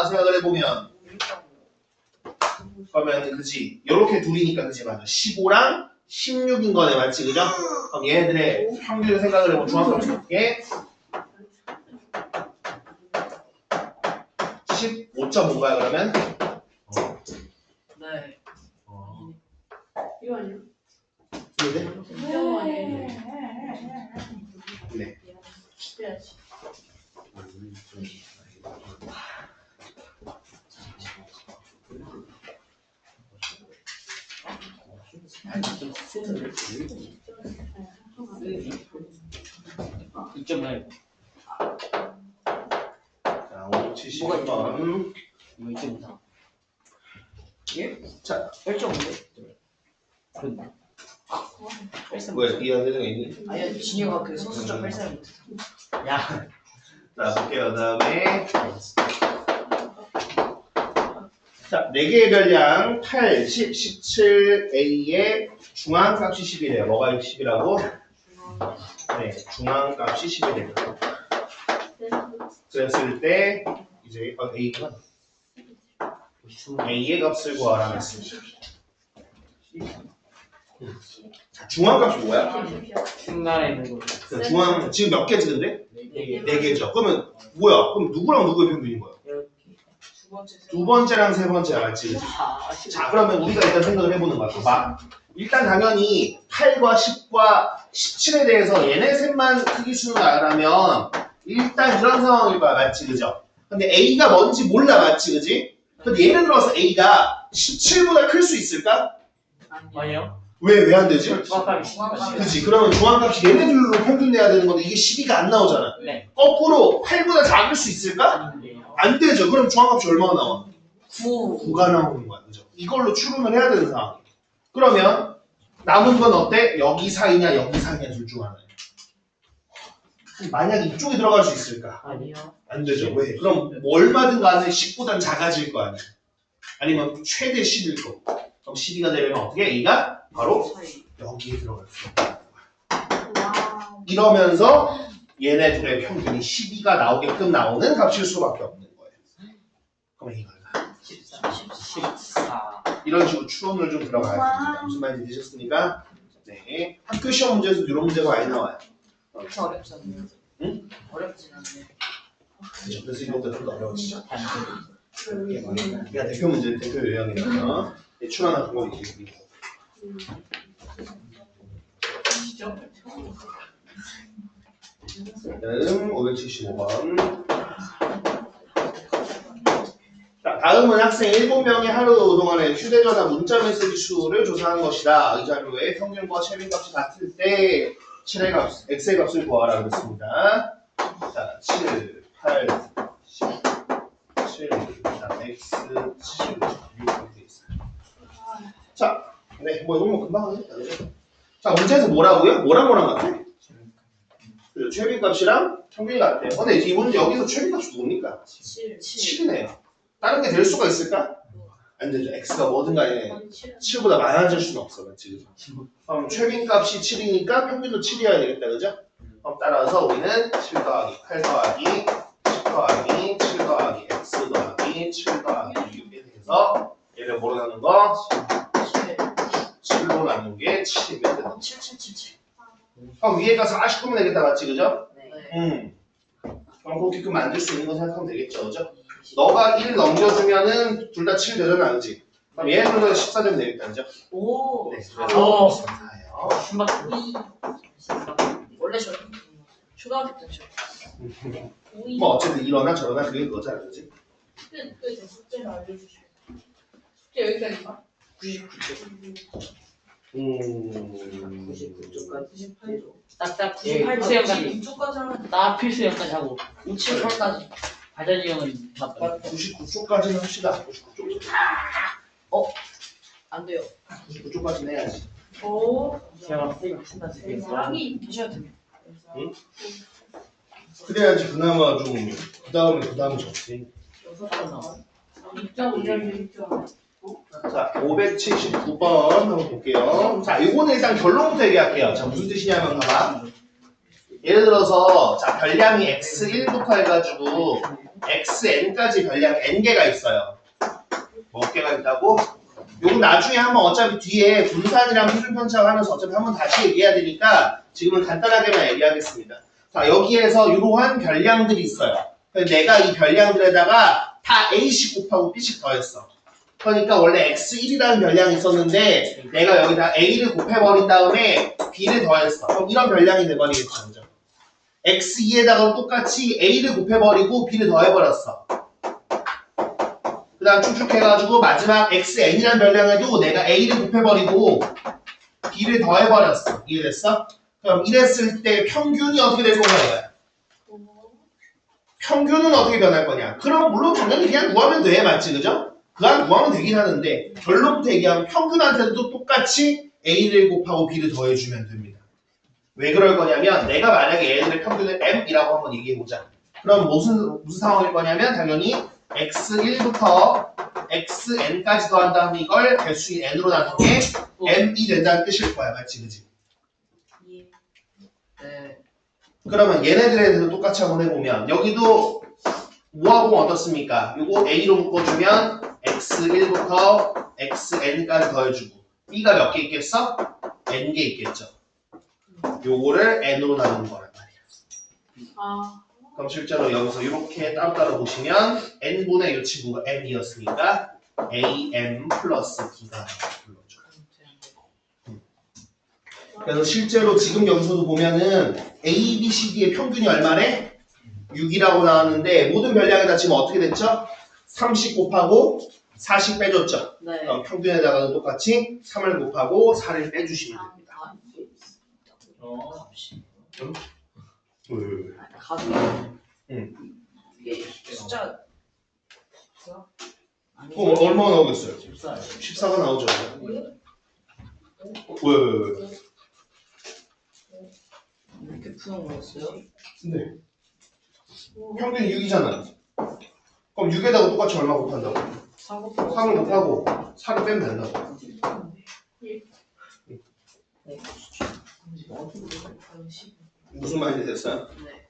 생각을 해보면 그러면 그지? 요렇게 둘이니까 그지? 맞아. 15랑 16인 거네. 맞지? 그죠? 그럼 얘네들의 평균 생각을 해보면 중앙값이 어떻게? 15.5인가요 그러면? 네. 이거 아니야? 네. 이점 뭐야? 자, 570번. 이거 이점 이상. 예? 자, 1.5인데? 그런데. 왜? 이해한 대상이 있니? 아니, 진유가 그 소수점 발사를 못했어. 야. 자, 볼게요. 그 다음에. 자, 4개의 별량 8, 10, 17A의 중앙값이 10이래요. 뭐가 10이라고? 네, 중앙값이 10이래요. 그랬을 때 이제 A의 값을 구하라는 했습니다. 자, 중앙값이 뭐야? 중간에 있는 거. 그 중앙 지금 몇 개지 근데? 네. 4개죠. 그러면 뭐야? 그럼 누구랑 누구의 평균인 거야? 두 번째. 두 번째랑 세 번째 알지? 자, 그러면 우리가 일단 생각을 해보는 거야. 봐. 일단 당연히 8과 10과 17에 대해서 얘네 셋만 크기 수는 알아면 일단 그런 상황일 거야. 맞지? 그죠? 근데 A가 뭔지 몰라. 맞지? 그지? 근데 예를 들어서 A가 17보다 클 수 있을까? 아니요. 왜 안 되지? 중앙값이 그치? 그러면 중앙값이 얘네들로 평균 내야 되는 건데 이게 12가 안 나오잖아. 네. 거꾸로 8보다 작을 수 있을까? 아닌데요. 안 되죠. 그럼 중앙값이 얼마나 나와? 9. 9가 나오는 거야. 그죠? 이걸로 추론을 해야 되는 상황이에요. 그러면 남은 건 어때? 여기 사이냐 여기 사이냐 둘 중 하나예요. 만약 이쪽에 들어갈 수 있을까? 아니요. 안 되죠. 왜? 그럼 뭐 얼마든 간에 10보단 작아질 거 아니야. 아니면 최대 10일 거. 그럼 12가 되려면 어떻게? A가 바로 차이. 여기에 들어갈 수 있다. 와. 이러면서 얘네 둘의 평균이 12가 나오게끔 나오는 값일 수밖에 없는 거예요. 그럼 A가 14. 14. 이런 식으로 추론을 좀 들어가야 됩니다. 무슨 말인지 되셨습니까? 네. 학교 시험 문제에서 이런 문제가 많이 나와요. 그렇게 어렵지 않네요. 응? 어렵진 않네. 그죠? 그래서 이것도 좀 더 어려워지죠. 단지. 그러니까 대표 문제, 대표 요령이라면 추론하는 방법이 있고. 시죠? 575번. 자, 다음은 학생 7명이 하루 동안에 휴대전화 문자 메시지 수를 조사한 것이다. 이 자료에 평균과 최빈값이 같을 때 7의 값, x의 값을 구하라 그랬습니다. 자, 7, 8, 10, 7, 자, x, 7, 6 이렇게 있어요. 자, 네, 뭐 이건 뭐 금방 하겠다. 그죠? 자, 문제에서 뭐라고요? 뭐랑 같아? 그죠? 최빈값이랑 평균이 같대요. 근데 이 문제 여기서 최빈값이 뭡니까? 7. 7이네요. 다른 게 될 수가 있을까? 안 되죠. x가 뭐든 간에 7. 7보다 많아질 수는 없어. 맞지? 그죠? 그럼 최빈값이 7이니까 평균도 7이어야 되겠다. 그죠? 그럼 따라서 우리는 7 더하기 8 더하기 10 더하기 7 더하기 x 더하기 7 더하기 6에 대해서 얘를 뭐로 나눈 거? 7로 나눈 게 7이면 된다. 7, 7, 7, 7. 그럼 위에가 49면 되겠다. 맞지? 그죠? 네. 그럼 그렇게끔 만들 수 있는 거 생각하면 되겠죠. 그죠? 너가 1 넘겨주면은 둘 다 7 되잖아. 그지? 그럼 얘네들도 14 되면 되겠다. 그죠? 오. 네. 아. 그래서 4예요. 신박. 원래 저 초등학교 때 저. 뭐 어쨌든 이러나 저러나 그게 그거잖아. 그지? 그 숙제를 알려주시오. 숙제 여기까지가? 99쪽. 99쪽까지 98쪽. 딱딱 예, 98수형까지. 99쪽까지 하면 딱 필수형까지 하고. 57%까지. 발전형은 다 빠졌다. 99쪽까지는 합시다. 99쪽. 안 돼요. 99쪽까지는 해야지. 오. 제가 선생님 신나 쓰겠어. 사랑이 하셔야 됩니다. 응? 그래야지 그나마 좀 그 다음에 좋지. 6.5점. 자, 579번 한번 볼게요. 자, 이거는 일단 결론부터 얘기할게요. 자, 무슨 뜻이냐면 봐봐. 예를 들어서 자, 별량이 x1부터 해가지고 xn까지 별량 n개가 있어요. 몇 개가 있다고? 요건 나중에 한번 어차피 뒤에 분산이랑 표준편차를 하면서 어차피 한번 다시 얘기해야 되니까 지금은 간단하게만 얘기하겠습니다. 자, 여기에서 이러한 별량들이 있어요. 그래서 내가 이 별량들에다가 다 a씩 곱하고 b씩 더했어. 그러니까 원래 x1이라는 별량이 있었는데 내가 여기다 a를 곱해버린 다음에 b를 더했어. 그럼 이런 별량이 돼버리겠죠. 그죠? x2에다가 똑같이 a를 곱해버리고 b를 더해버렸어. 그 다음 쭉쭉 해가지고 마지막 xn이라는 별량에도 내가 a를 곱해버리고 b를 더해버렸어. 이해됐어? 그럼 이랬을 때 평균이 어떻게 될 거냐? 평균은 어떻게 변할 거냐? 그럼 물론 당연히 그냥 구하면 돼. 맞지? 그죠? 그냥 구하면 되긴 하는데 결론부터 얘기하면 평균한테도 똑같이 a를 곱하고 b를 더해주면 됩니다. 왜 그럴 거냐면 내가 만약에 얘네들의 평균을 m이라고 한번 얘기해보자. 그럼 무슨 상황일 거냐면 당연히 x1부터 xn까지 더한 다음에 이걸 개수인 n으로 나눈 게 m이 된다는 뜻일 거야. 맞지? 그지? 네. 그러면 얘네들에 대해서 똑같이 한번 해보면 여기도 모아보면 어떻습니까? 요거 a로 묶어주면 x1부터 xn까지 더해주고 b가 몇 개 있겠어? n개 있겠죠. 요거를 n으로 나누는 거란 말이야. 아. 그럼 실제로 여기서 이렇게 따로따로 보시면 n분의 이 친구가 m이었으니까 am 플러스 b가 불러줘. 그래서 실제로 지금 여기서도 보면은 A, B, C, D의 평균이 얼마래? 6이라고 나왔는데 모든 별량에다 지금 어떻게 됐죠? 30 곱하고 40 빼줬죠? 네. 그럼 평균에다가도 똑같이 3을 곱하고 4를 빼주시면 됩니다. 가수. 응. 이게 숫자. 그럼 얼마나 나오겠어요? 14. 14가 나오죠? 왜? 이렇게 푸는 거였어요? 네. 평균 6이잖아. 그럼 6에다가 똑같이 얼마 곱한다고? 3을 곱하고 4를 빼면 된다고. 무슨 말인지 됐어요? 네.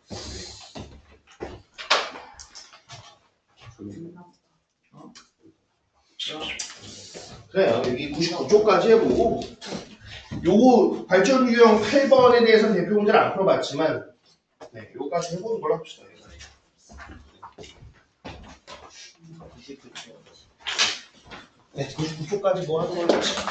그래요. 여기 99쪽까지 해보고 요거 발전 유형 8번에 대해서는 대표 문제를 안 풀어봤지만 네, 요거까지 해보는 걸로 합시다. 네, 99쪽까지 뭐 하는 걸로 합시다.